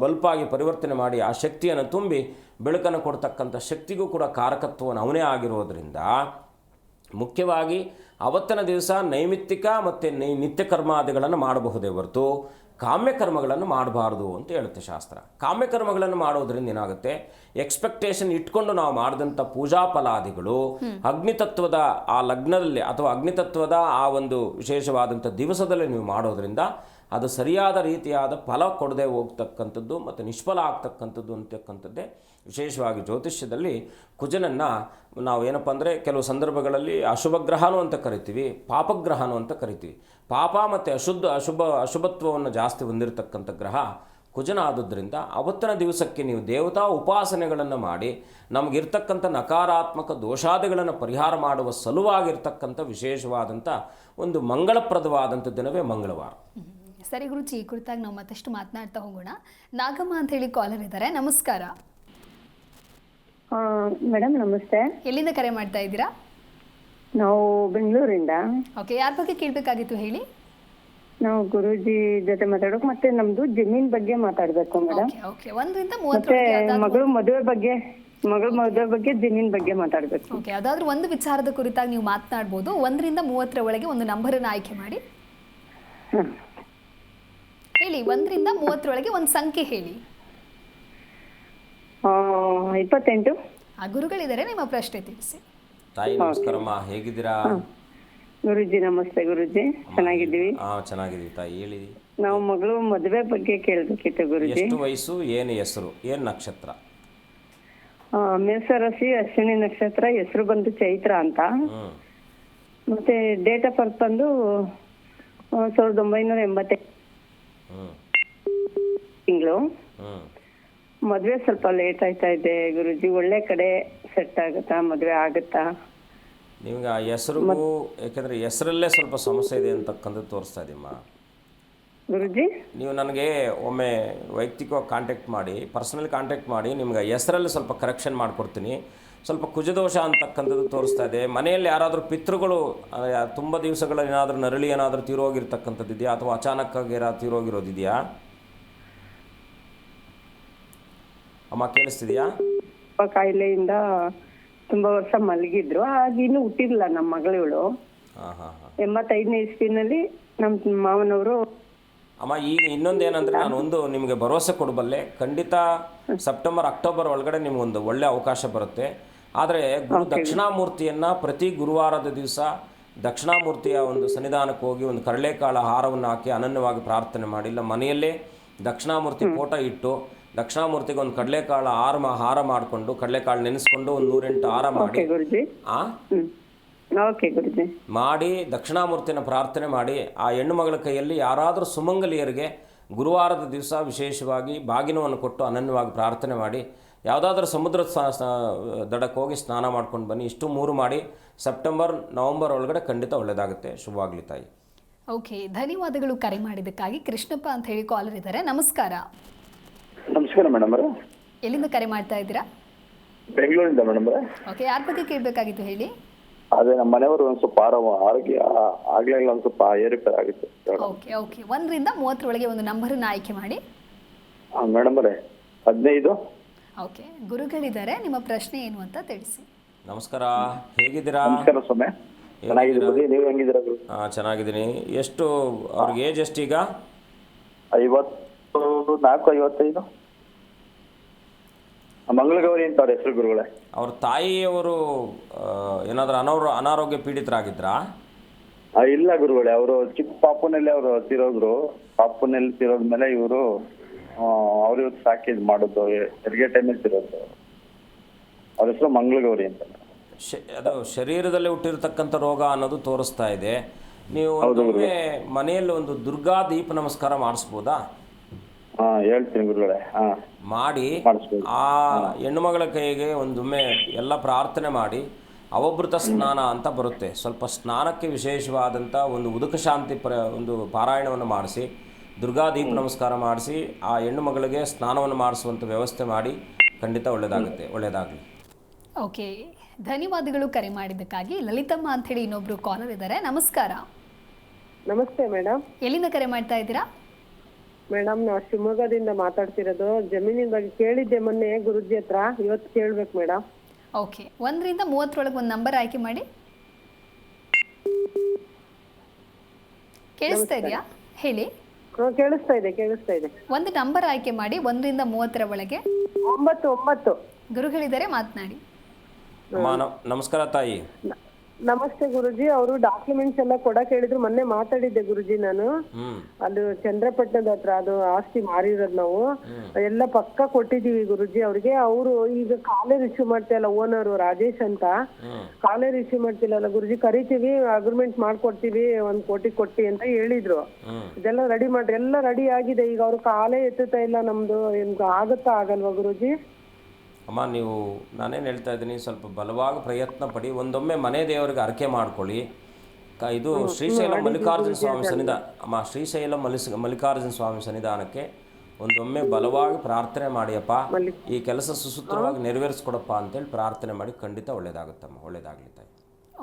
ಬಲ್ಪಾಗಿ ಪರಿವರ್ತನೆ ಮಾಡಿ ಆ ಶಕ್ತಿಯನ್ನು ತುಂಬಿ ಬೆಳಕನ್ನು ಕೊಡ್ತಕ್ಕಂಥ ಶಕ್ತಿಗೂ ಕೂಡ ಕಾರಕತ್ವವನ್ನು ಅವನೇ ಆಗಿರೋದ್ರಿಂದ ಮುಖ್ಯವಾಗಿ ಅವತ್ತಿನ ದಿವಸ ನೈಮಿತ್ತಿಕ ಮತ್ತು ನಿತ್ಯ ಕರ್ಮಾದಿಗಳನ್ನು ಮಾಡಬಹುದೇ ಹೊರತು ಕಾಮ್ಯ ಕರ್ಮಗಳನ್ನು ಮಾಡಬಾರ್ದು ಅಂತ ಹೇಳುತ್ತೆ ಶಾಸ್ತ್ರ. ಕಾಮ್ಯ ಕರ್ಮಗಳನ್ನು ಮಾಡೋದ್ರಿಂದ ಏನಾಗುತ್ತೆ, ಎಕ್ಸ್ಪೆಕ್ಟೇಷನ್ ಇಟ್ಕೊಂಡು ನಾವು ಮಾಡಿದಂಥ ಪೂಜಾ ಫಲಾದಿಗಳು ಅಗ್ನಿತತ್ವದ ಆ ಲಗ್ನದಲ್ಲಿ ಅಥವಾ ಅಗ್ನಿತತ್ವದ ಆ ಒಂದು ವಿಶೇಷವಾದಂಥ ದಿವಸದಲ್ಲಿ ನೀವು ಮಾಡೋದ್ರಿಂದ ಅದು ಸರಿಯಾದ ರೀತಿಯಾದ ಫಲ ಕೊಡದೆ ಹೋಗ್ತಕ್ಕಂಥದ್ದು ಮತ್ತು ನಿಷ್ಫಲ ಆಗ್ತಕ್ಕಂಥದ್ದು ಅಂತಕ್ಕಂಥದ್ದೇ ವಿಶೇಷವಾಗಿ ಜ್ಯೋತಿಷ್ಯದಲ್ಲಿ ಕುಜನನ್ನು ನಾವು ಏನಪ್ಪ ಅಂದರೆ ಕೆಲವು ಸಂದರ್ಭಗಳಲ್ಲಿ ಅಶುಭಗ್ರಹನೂ ಅಂತ ಕರಿತೀವಿ, ಪಾಪಗ್ರಹನೂ ಅಂತ ಕರಿತೀವಿ. ಪಾಪ ಮತ್ತು ಅಶುಭತ್ವವನ್ನು ಜಾಸ್ತಿ ಹೊಂದಿರತಕ್ಕಂಥ ಗ್ರಹ ಕುಜನ ಆದುದರಿಂದ ಅವತ್ತಿನ ದಿವಸಕ್ಕೆ ನೀವು ದೇವತಾ ಉಪಾಸನೆಗಳನ್ನು ಮಾಡಿ ನಮಗಿರ್ತಕ್ಕಂಥ ನಕಾರಾತ್ಮಕ ದೋಷಾದಿಗಳನ್ನು ಪರಿಹಾರ ಮಾಡುವ ಸಲುವಾಗಿರ್ತಕ್ಕಂಥ ವಿಶೇಷವಾದಂಥ ಒಂದು ಮಂಗಳಪ್ರದವಾದಂಥ ದಿನವೇ ಮಂಗಳವಾರ. ಸರಿ ಗುರುಜಿ, ಈ ಕುರಿತಾಗಿ ನಾವು ಮತ್ತಷ್ಟು ಮಾತನಾಡ್ತಾ ಹೋಗೋಣ. ನಾಗಮ್ಮ ಅಂತ ಹೇಳಿ ಕಾಲರ್ ಇದ್ದಾರೆ. ನಮಸ್ಕಾರ ಮೇಡಮ್. ನಮಸ್ತೆ. ಎಲ್ಲಿಂದ ಕರೆ ಮಾಡ್ತಾ ಇದ್ದೀರಾ? ನಾವು ಬೆಂಗಳೂರಿಂದ. ಓಕೆ, ಯಾರ ಬಗ್ಗೆ ಕೇಳಬೇಕಾಗಿತ್ತು ಹೇಳಿ. ನಾವು ಗುರೂಜಿ ಜೊತೆ ಮಾತಾಡೋಕೆ ಮತ್ತೆ ನಮ್ದು ಜಮೀನ್ ಬಗ್ಗೆ ಮಾತಾಡ್ಬೇಕು ಮೇಡಮ್. ಓಕೆ ಓಕೆ 1ರಿಂದ ಮತ್ತೆ 30ರೊಳಗೆ ಮಗಳ ಮದುವೆ ಬಗ್ಗೆ ಜಮೀನ್ ಬಗ್ಗೆ ಮಾತಾಡ್ಬೇಕು. ಓಕೆ ಅದಾದ್ರೂ ಒಂದು ವಿಚಾರದ ಕುರಿತಾಗಿ ನೀವು ಮಾತನಾಡ್ಬೋದು. 1ರಿಂದ 30ರ ಒಳಗೆ ಒಂದು ನಂಬರನ್ನು ಆಯ್ಕೆ ಮಾಡಿ ಹೇಳಿ. 1ರಿಂದ 30ರೊಳಗೆ ಒಂದು ಸಂಖ್ಯೆ ಹೇಳಿ. 28. ಆ ಗುರುಗಳಿದ್ದಾರೆ, ನಿಮ್ಮ ಪ್ರಶ್ನೆ ತಿಳಿಸಿ. ತಾಯಿ ನಮಸ್ಕಾರಮ್ಮ, ಹೇಗಿದ್ದೀರಾ? ಗುರೂಜಿ ನಮಸ್ತೆ ಗುರೂಜಿ, ಚೆನ್ನಾಗಿದ್ದೀವಿ. ಚೆನ್ನಾಗಿದ್ದೀವಿ ತಾಯಿ, ಹೇಳಿ. ನಾವು ಮಗಳು ಮದುವೆ ಬಗ್ಗೆ ಕೇಳ್ಬೇಕಿತ್ತು ಗುರೂಜಿ. ಎಷ್ಟು ವಯಸ್ಸು, ಏನು ಹೆಸರು, ಏನು ನಕ್ಷತ್ರ? ಮೇಷರಾಶಿ, ಅಶ್ವಿನಿ ನಕ್ಷತ್ರ, ಹೆಸರು ಬಂದು ಚೈತ್ರ ಅಂತ. ಮತ್ತೆ ಡೇಟ್ ಆಫ್ ಬರ್ತ್ ಬಂದು 1980 ತಿಂಗಳು. ಮದ್ವೆ ಸ್ವಲ್ಪ ಲೇಟ್ ಆಯ್ತಾ ಇದೆ ಗುರುಜಿ. ಒಳ್ಳೆ ಕಡೆ ಸೆಟ್ ಆಗುತ್ತಾ, ಮದ್ವೆ ಆಗುತ್ತಾ? ನಿಮ್ಗೆ ಆ ಹೆಸರಿಗೂ, ಯಾಕೆಂದರೆ ಹೆಸರಲ್ಲೇ ಸ್ವಲ್ಪ ಸಮಸ್ಯೆ ಇದೆ ಅಂತಕ್ಕಂಥದ್ದು ತೋರಿಸ್ತಾ ಇದೀಮ್ಮ ಗುರುಜಿ. ನೀವು ನನಗೆ ಒಮ್ಮೆ ವೈಯಕ್ತಿಕವಾಗಿ ಕಾಂಟ್ಯಾಕ್ಟ್ ಮಾಡಿ, ಪರ್ಸನಲ್ ಕಾಂಟ್ಯಾಕ್ಟ್ ಮಾಡಿ, ನಿಮ್ಗೆ ಹೆಸರಲ್ಲಿ ಸ್ವಲ್ಪ ಕರೆಕ್ಷನ್ ಮಾಡಿಕೊಡ್ತೀನಿ. ಸ್ವಲ್ಪ ಕುಜದೋಷ ಅಂತಕ್ಕಂಥದ್ದು ತೋರಿಸ್ತಾ ಇದೆ. ಮನೆಯಲ್ಲಿ ಯಾರಾದರೂ ಪಿತೃಗಳು ತುಂಬ ದಿವಸಗಳಲ್ಲಿ ಏನಾದರೂ ನರಳಿ ಏನಾದರೂ ತೀರೋಗಿರ್ತಕ್ಕಂಥದ್ದು ಇದೆಯಾ, ಅಥವಾ ಅಚಾನಕ್ಕಾಗಿ ಯಾರಾದರೂ ತೀರೋಗಿರೋದಿದೆಯಾ? ಅಮ್ಮ ಕೇಳಿಸ್ತಿದೆಯಾ? ಕಾಯಿಲೆಯಿಂದ ತುಂಬಾ ವರ್ಷ ಮಲಗಿದ್ರು, ಆಗ ಇನ್ನು ಹುಟ್ಟಿರ್ಲಿಲ್ಲ ನಮ್ಮ ಮಗಳು. 85ನೇ ಇಸ್ವಿನಲ್ಲಿ ನಮ್ಮ ಮಾವನವರು. ಅಮ್ಮ ಈಗ ಇನ್ನೊಂದೇನಂದರೆ, ನಾನು ಒಂದು ನಿಮಗೆ ಭರವಸೆ ಕೊಡಬಲ್ಲೆ, ಖಂಡಿತ ಸೆಪ್ಟೆಂಬರ್ ಅಕ್ಟೋಬರ್ ಒಳಗಡೆ ನಿಮಗೊಂದು ಒಳ್ಳೆ ಅವಕಾಶ ಬರುತ್ತೆ. ಆದರೆ ಗುರು ದಕ್ಷಿಣಾಮೂರ್ತಿಯನ್ನು ಪ್ರತಿ ಗುರುವಾರದ ದಿವಸ ದಕ್ಷಿಣಾಮೂರ್ತಿಯ ಒಂದು ಸನ್ನಿಧಾನಕ್ಕೆ ಹೋಗಿ ಒಂದು ಕಡಲೆಕಾಳ ಹಾರವನ್ನು ಹಾಕಿ ಅನನ್ಯವಾಗಿ ಪ್ರಾರ್ಥನೆ ಮಾಡಿ, ಇಲ್ಲ ಮನೆಯಲ್ಲೇ ದಕ್ಷಿಣಾಮೂರ್ತಿ ಫೋಟೋ ಇಟ್ಟು ದಕ್ಷಿಣಾಮೂರ್ತಿಗೆ ಒಂದು ಕಡಲೆಕಾಳ ಹಾರ ಮಾಡಿಕೊಂಡು, ಕಡಲೆಕಾಳು ನೆನೆಸ್ಕೊಂಡು ಒಂದು 108 ಹಾರ ಮಾಡಿ ಮಾಡಿ ದಕ್ಷಿಣಾಮೂರ್ತಿನ ಪ್ರಾರ್ಥನೆ ಮಾಡಿ, ಆ ಹೆಣ್ಣು ಮಗಳ ಕೈಯಲ್ಲಿ ಯಾರಾದರೂ ಸುಮಂಗಲಿಯರಿಗೆ ಗುರುವಾರದ ದಿವಸ ವಿಶೇಷವಾಗಿ ಬಾಗಿನವನ್ನು ಕೊಟ್ಟು ಅನನ್ಯವಾಗಿ ಪ್ರಾರ್ಥನೆ ಮಾಡಿ, ಯಾವುದಾದ್ರೂ ಸಮುದ್ರ ದಡಕ್ಕೆ ಹೋಗಿ ಸ್ನಾನ ಮಾಡ್ಕೊಂಡು ಬನ್ನಿ. ಇಷ್ಟು 3 ಮಾಡಿ ಸೆಪ್ಟೆಂಬರ್ ನವಂಬರ್ ಒಳಗಡೆ ಖಂಡಿತ ಒಳ್ಳೆಯದಾಗುತ್ತೆ. ಶುಭವಾಗಲಿ ತಾಯಿ. ಓಕೆ, ಧನ್ಯವಾದಗಳು ಕರೆ ಮಾಡಿದ್ದಕ್ಕಾಗಿ. ಕೃಷ್ಣಪ್ಪ ಅಂತ ಹೇಳಿ ಕಾಲರ್ ಇದ್ದಾರೆ. ನಮಸ್ಕಾರ. ನಮಸ್ಕಾರ ಮೇಡಮ್. ಎಲ್ಲಿಂದ ಕರೆ ಮಾಡ್ತಾ ಇದ್ದೀರಾ? ಬೆಂಗಳೂರಿಂದ ಮೇಡಮ್. ಓಕೆ, ಯಾರ ಬಗ್ಗೆ ಕೇಳಬೇಕಾಗಿತ್ತು ಹೇಳಿ. ಅದೇ ನಮ್ಮ ಮನೆಯವರು ಒಂದು ಸ್ವಲ್ಪ ಆರೋಗ್ಯ ಆಗ್ಲೇ ಒಂದು ಸ್ವಲ್ಪ ಏರುಪೇರು ಆಗಿತ್ತು. ಓಕೆ ಓಕೆ 1ರಿಂದ 30ರೊಳಗೆ ಒಂದು ನಂಬರನ್ನು ಆಯ್ಕೆ ಮಾಡಿ. ಮೇಡಮ್ 15. ಓಕೆ, ಗುರುಗಳಿದ್ದಾರೆ, ನಿಮ್ಮ ಪ್ರಶ್ನೆ ಏನು ಅಂತ ತಿಳಿಸಿ. ನಮಸ್ಕಾರ, ಹೇಗಿದ್ದೀರಾ? ನಮಸ್ಕಾರ ಸ್ವಾಮಿ, ಚೆನ್ನಾಗಿದ್ದೀರಿ. ನೀವು ಹೆಂಗಿದ್ದೀರಾ? ಚೆನ್ನಾಗಿದ್ದೀನಿ. ಎಷ್ಟು ಅವ್ರಿಗೆ ಏಜ್ ಎಷ್ಟು ಈಗ? 54, 55. ಮಂಗಳಗೌರಿ ಅಂತ ಅವ್ರ ಹೆಸರು ಗುರುಗಳೇ. ಅವ್ರ ತಾಯಿಯವರು ಏನಾದರೂ ಅನಾರೋಗ್ಯ ಪೀಡಿತರಾಗಿದ್ರಾ? ಇಲ್ಲ ಗುರುಗಳೇ, ಅವರು ಚಿಕ್ಕ ಪಾಪುನಲ್ಲಿ ಅವರು ತೀರೋದ್ರು. ಪಾಪುನಲ್ಲಿ ತೀರೋದ್ಮೇಲೆ ಇವರು ಅವ್ರು ಸಾಕಿದ್ ಮಾಡೋದು, ಹೆರಿಗೆ ಟೈಮಲ್ಲಿ ತೀರೋದು. ಅವ್ರ ಹೆಸರು ಮಂಗಳಗೌರಿ ಅಂತ. ಅದು ಶರೀರದಲ್ಲಿ ಹುಟ್ಟಿರ್ತಕ್ಕಂಥ ರೋಗ ಅನ್ನೋದು ತೋರಿಸ್ತಾ ಇದೆ. ನೀವು ಒಂದೊಮ್ಮೆ ಮನೆಯಲ್ಲಿ ಒಂದು ದುರ್ಗಾ ದೀಪ ನಮಸ್ಕಾರ ಮಾಡಿಸ್ಬೋದಾ? ಹೇಳ್ತೀನಿ ಗುರುಗಳೇ. ಮಾಡಿ ಆ ಹೆಣ್ಣುಮಗಳ ಕೈಗೆ ಒಂದೊಮ್ಮೆ ಎಲ್ಲ ಪ್ರಾರ್ಥನೆ ಮಾಡಿ, ಅವಭೃತ ಸ್ನಾನ ಅಂತ ಬರುತ್ತೆ, ಸ್ವಲ್ಪ ಸ್ನಾನಕ್ಕೆ ವಿಶೇಷವಾದಂಥ ಒಂದು ಉದಕ ಶಾಂತಿ ಒಂದು ಪಾರಾಯಣವನ್ನು ಮಾಡಿಸಿ, ದುರ್ಗಾ ದೀಪ ನಮಸ್ಕಾರ ಮಾಡಿಸಿ, ಆ ಹೆಣ್ಣು ಮಗಳಿಗೆ ಸ್ನಾನವನ್ನು ಮಾಡಿಸುವಂಥ ವ್ಯವಸ್ಥೆ ಮಾಡಿ, ಖಂಡಿತ ಒಳ್ಳೆಯದಾಗುತ್ತೆ. ಒಳ್ಳೆಯದಾಗಲಿ. ಓಕೆ, ಧನ್ಯವಾದಗಳು ಕರೆ ಮಾಡಿದ್ದಕ್ಕಾಗಿ. ಲಲಿತಮ್ಮ ಅಂತ ಹೇಳಿ ಇನ್ನೊಬ್ರು ಕಾಲರ್ ಇದ್ದಾರೆ. ನಮಸ್ಕಾರ. ನಮಸ್ತೆ ಮೇಡಮ್. ಎಲ್ಲಿಂದ ಕರೆ ಮಾಡ್ತಾ ಇದ್ದೀರಾ? ಮೇಡಮ್ ನಾವು ಶಿವಮೊಗ್ಗದಿಂದ ಮಾತಾಡ್ತಿರೋದು. ಜಮೀನಿನ ಬಗ್ಗೆ ಕೇಳಿದ್ದೆ ಮೊನ್ನೆ ಗುರುಜಿ ಹತ್ರ, ಇವತ್ತು ಕೇಳ್ಬೇಕು ಮೇಡಮ್. ಓಕೆ, 1ರಿಂದ 30ರೊಳಗೆ ಒಂದು ನಂಬರ್ ಆಯ್ಕೆ ಮಾಡಿ. ಕೇಳಿಸ್ತಾ ಇದೆಯಾ? ಹೇಳಿ. ಕೇಳಿಸ್ತಾ ಇದೆ. ಒಂದು ನಂಬರ್ ಆಯ್ಕೆ ಮಾಡಿ 1ರಿಂದ 30ರ ಒಳಗೆ. 9. ಗುರುಗಳಿದ್ದಾರೆ, ಮಾತನಾಡಿ. ನಮಸ್ಕಾರ ತಾಯಿ. ನಮಸ್ತೆ ಗುರುಜಿ. ಅವರು ಡಾಕ್ಯುಮೆಂಟ್ಸ್ ಎಲ್ಲ ಕೊಡಕ್ ಹೇಳಿದ್ರು. ಮೊನ್ನೆ ಮಾತಾಡಿದ್ದೆ ಗುರುಜಿ ನಾನು. ಅದು ಚಂದ್ರಪಟ್ಟಣದ ಹತ್ರ ಅದು ಆಸ್ತಿ ಮಾರಿರೋದು ನಾವು ಎಲ್ಲ ಪಕ್ಕ ಕೊಟ್ಟಿದೀವಿ ಗುರುಜಿ ಅವ್ರಿಗೆ. ಅವರು ಈಗ ಕಾಲೇ ರಿಸೀವ್ ಮಾಡ್ತಿಲ್ಲ, ಓನರ್ ರಾಜೇಶ್ ಅಂತ. ಕಾಲೇ ರಿಸೀವ್ ಮಾಡ್ತಿಲ್ಲ ಗುರುಜಿ. ಕರಿತೀವಿ, ಅಗ್ರಿಮೆಂಟ್ ಮಾಡ್ಕೊಡ್ತೀವಿ, 1 ಕೋಟಿ ಕೊಟ್ಟಿ ಅಂತ ಹೇಳಿದ್ರು. ಇದೆಲ್ಲ ರೆಡಿ ಮಾಡ್ರಿ, ಎಲ್ಲ ರೆಡಿ ಆಗಿದೆ. ಈಗ ಅವ್ರು ಕಾಲೇ ಎತ್ತುತ್ತಾ ಇಲ್ಲ. ನಮ್ದು ಆಗುತ್ತಾ ಆಗಲ್ವಾ ಗುರುಜಿ? ಅಮ್ಮ, ನೀವು ನಾನೇನು ಹೇಳ್ತಾ ಇದ್ದೀನಿ, ಸ್ವಲ್ಪ ಬಲವಾಗಿ ಪ್ರಯತ್ನ ಪಡಿ. ಒಂದೊಮ್ಮೆ ಮನೆ ದೇವರಿಗೆ ಅರ್ಕೆ ಮಾಡ್ಕೊಳ್ಳಿ. ಇದು ಶ್ರೀಶೈಲ ಮಲ್ಲಿಕಾರ್ಜುನ ಸ್ವಾಮಿ ಸನ್ನಿಧಾನ ಅಮ್ಮ, ಶ್ರೀಶೈಲ ಮಲ್ಲಿಕಾರ್ಜುನ ಸ್ವಾಮಿ ಸನ್ನಿಧಾನಕ್ಕೆ ಒಂದೊಮ್ಮೆ ಬಲವಾಗಿ ಪ್ರಾರ್ಥನೆ ಮಾಡಿಯಪ್ಪ, ಈ ಕೆಲಸ ಸುಸೂತ್ರವಾಗಿ ನೆರವೇರಿಸ್ಕೊಡಪ್ಪ ಅಂತೇಳಿ ಪ್ರಾರ್ಥನೆ ಮಾಡಿ, ಖಂಡಿತ ಒಳ್ಳೇದಾಗುತ್ತಮ್ಮ. ಒಳ್ಳೇದಾಗಲಿ ತಾಯಿ.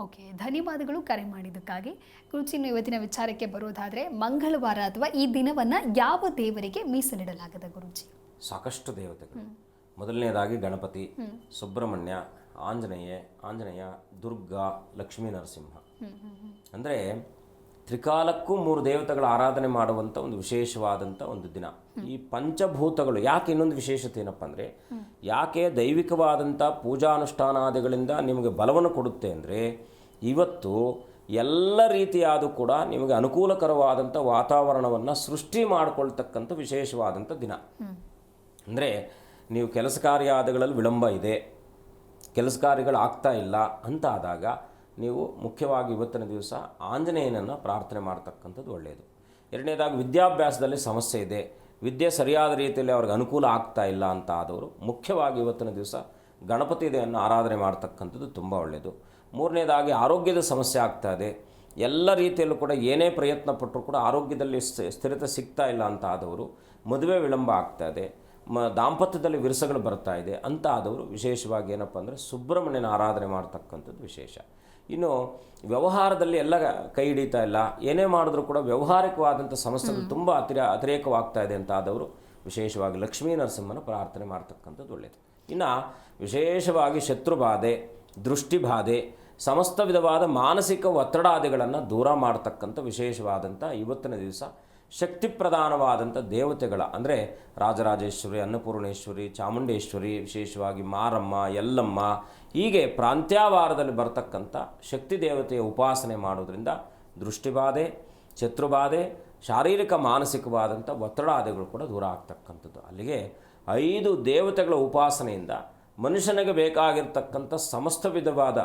ಓಕೆ, ಧನ್ಯವಾದಗಳು ಕರೆ ಮಾಡಿದ್ದಕ್ಕಾಗಿ. ಗುರುಜಿ, ಇನ್ನು ಇವತ್ತಿನ ವಿಚಾರಕ್ಕೆ ಬರೋದಾದರೆ ಮಂಗಳವಾರ ಅಥವಾ ಈ ದಿನವನ್ನು ಯಾವ ದೇವರಿಗೆ ಮೀಸಲಿಡಲಾಗದ ಗುರುಜಿ? ಸಾಕಷ್ಟು ದೇವತೆಗಳು. ಮೊದಲನೇದಾಗಿ ಗಣಪತಿ, ಸುಬ್ರಹ್ಮಣ್ಯ, ಆಂಜನೇಯ, ದುರ್ಗಾ, ಲಕ್ಷ್ಮೀ ನರಸಿಂಹ. ಅಂದರೆ ತ್ರಿಕಾಲಕ್ಕೂ 3 ದೇವತೆಗಳ ಆರಾಧನೆ ಮಾಡುವಂಥ ಒಂದು ವಿಶೇಷವಾದಂಥ ಒಂದು ದಿನ. ಈ ಪಂಚಭೂತಗಳು ಯಾಕೆ ಇನ್ನೊಂದು ವಿಶೇಷತೆ ಏನಪ್ಪ ಅಂದರೆ, ಯಾಕೆ ದೈವಿಕವಾದಂಥ ಪೂಜಾನುಷ್ಠಾನಾದಿಗಳಿಂದ ನಿಮಗೆ ಬಲವನ್ನು ಕೊಡುತ್ತೆ ಅಂದರೆ, ಇವತ್ತು ಎಲ್ಲ ರೀತಿಯಾದ ಕೂಡ ನಿಮಗೆ ಅನುಕೂಲಕರವಾದಂಥ ವಾತಾವರಣವನ್ನು ಸೃಷ್ಟಿ ಮಾಡಿಕೊಳ್ತಕ್ಕಂಥ ವಿಶೇಷವಾದಂಥ ದಿನ. ಅಂದರೆ ನೀವು ಕೆಲಸ ಕಾರ್ಯಾದಿಗಳಲ್ಲಿ ವಿಳಂಬ ಇದೆ, ಕೆಲಸ ಕಾರ್ಯಗಳು ಆಗ್ತಾ ಇಲ್ಲ ಅಂತ ಆದಾಗ ನೀವು ಮುಖ್ಯವಾಗಿ ಇವತ್ತಿನ ದಿವಸ ಆಂಜನೇಯನನ್ನು ಪ್ರಾರ್ಥನೆ ಮಾಡ್ತಕ್ಕಂಥದ್ದು ಒಳ್ಳೆಯದು. ಎರಡನೇದಾಗಿ ವಿದ್ಯಾಭ್ಯಾಸದಲ್ಲಿ ಸಮಸ್ಯೆ ಇದೆ, ವಿದ್ಯೆ ಸರಿಯಾದ ರೀತಿಯಲ್ಲಿ ಅವ್ರಿಗೆ ಅನುಕೂಲ ಆಗ್ತಾ ಇಲ್ಲ ಅಂತ ಆದವರು ಮುಖ್ಯವಾಗಿ ಇವತ್ತಿನ ದಿವಸ ಗಣಪತಿ ದೇವರನ್ನು ಆರಾಧನೆ ಮಾಡ್ತಕ್ಕಂಥದ್ದು ತುಂಬ ಒಳ್ಳೆಯದು. ಮೂರನೇದಾಗಿ ಆರೋಗ್ಯದ ಸಮಸ್ಯೆ ಆಗ್ತಾ ಇದೆ, ಎಲ್ಲ ರೀತಿಯಲ್ಲೂ ಕೂಡ ಏನೇ ಪ್ರಯತ್ನ ಪಟ್ಟರೂ ಕೂಡ ಆರೋಗ್ಯದಲ್ಲಿ ಸ್ಥಿರತೆ ಸಿಗ್ತಾ ಇಲ್ಲ ಅಂತ ಆದವರು, ಮದುವೆ ವಿಳಂಬ ಆಗ್ತಾ ಇದೆ, ದಾಂಪತ್ಯದಲ್ಲಿ ವಿರಸಗಳು ಬರ್ತಾ ಇದೆ ಅಂತ ಆದವರು ವಿಶೇಷವಾಗಿ ಏನಪ್ಪ ಅಂದರೆ ಸುಬ್ರಹ್ಮಣ್ಯನ ಆರಾಧನೆ ಮಾಡ್ತಕ್ಕಂಥದ್ದು ವಿಶೇಷ. ಇನ್ನು ವ್ಯವಹಾರದಲ್ಲಿ ಎಲ್ಲ ಕೈ ಹಿಡಿತಾ ಇಲ್ಲ, ಏನೇ ಮಾಡಿದ್ರೂ ಕೂಡ ವ್ಯಾವಹಾರಿಕವಾದಂಥ ಸಮಸ್ಯೆಗಳು ತುಂಬ ಅತಿರೇಕವಾಗ್ತಾ ಇದೆ ಅಂತ ಆದವರು ವಿಶೇಷವಾಗಿ ಲಕ್ಷ್ಮೀ ನರಸಿಂಹನ ಪ್ರಾರ್ಥನೆ ಮಾಡ್ತಕ್ಕಂಥದ್ದು ಒಳ್ಳೆಯದು. ಇನ್ನು ವಿಶೇಷವಾಗಿ ಶತ್ರುಬಾಧೆ, ದೃಷ್ಟಿಬಾಧೆ, ಸಮಸ್ತ ವಿಧವಾದ ಮಾನಸಿಕ ಒತ್ತಡಾದಿಗಳನ್ನು ದೂರ ಮಾಡ್ತಕ್ಕಂಥ ವಿಶೇಷವಾದಂಥ ಇವತ್ತಿನ ದಿವಸ ಶಕ್ತಿ ಪ್ರಧಾನವಾದಂಥ ದೇವತೆಗಳ ಅಂದರೆ ರಾಜರಾಜೇಶ್ವರಿ, ಅನ್ನಪೂರ್ಣೇಶ್ವರಿ, ಚಾಮುಂಡೇಶ್ವರಿ, ವಿಶೇಷವಾಗಿ ಮಾರಮ್ಮ, ಯಲ್ಲಮ್ಮ, ಹೀಗೆ ಪ್ರಾಂತ್ಯವಾರದಲ್ಲಿ ಬರ್ತಕ್ಕಂಥ ಶಕ್ತಿ ದೇವತೆಯ ಉಪಾಸನೆ ಮಾಡೋದ್ರಿಂದ ದೃಷ್ಟಿಬಾಧೆ, ಶತ್ರುಬಾಧೆ, ಶಾರೀರಿಕ ಮಾನಸಿಕವಾದಂಥ ಒತ್ತಡಾದಿಗಳು ಕೂಡ ದೂರ ಆಗ್ತಕ್ಕಂಥದ್ದು. ಅಲ್ಲಿಗೆ 5 ದೇವತೆಗಳ ಉಪಾಸನೆಯಿಂದ ಮನುಷ್ಯನಿಗೆ ಬೇಕಾಗಿರ್ತಕ್ಕಂಥ ಸಮಸ್ತ ವಿಧವಾದ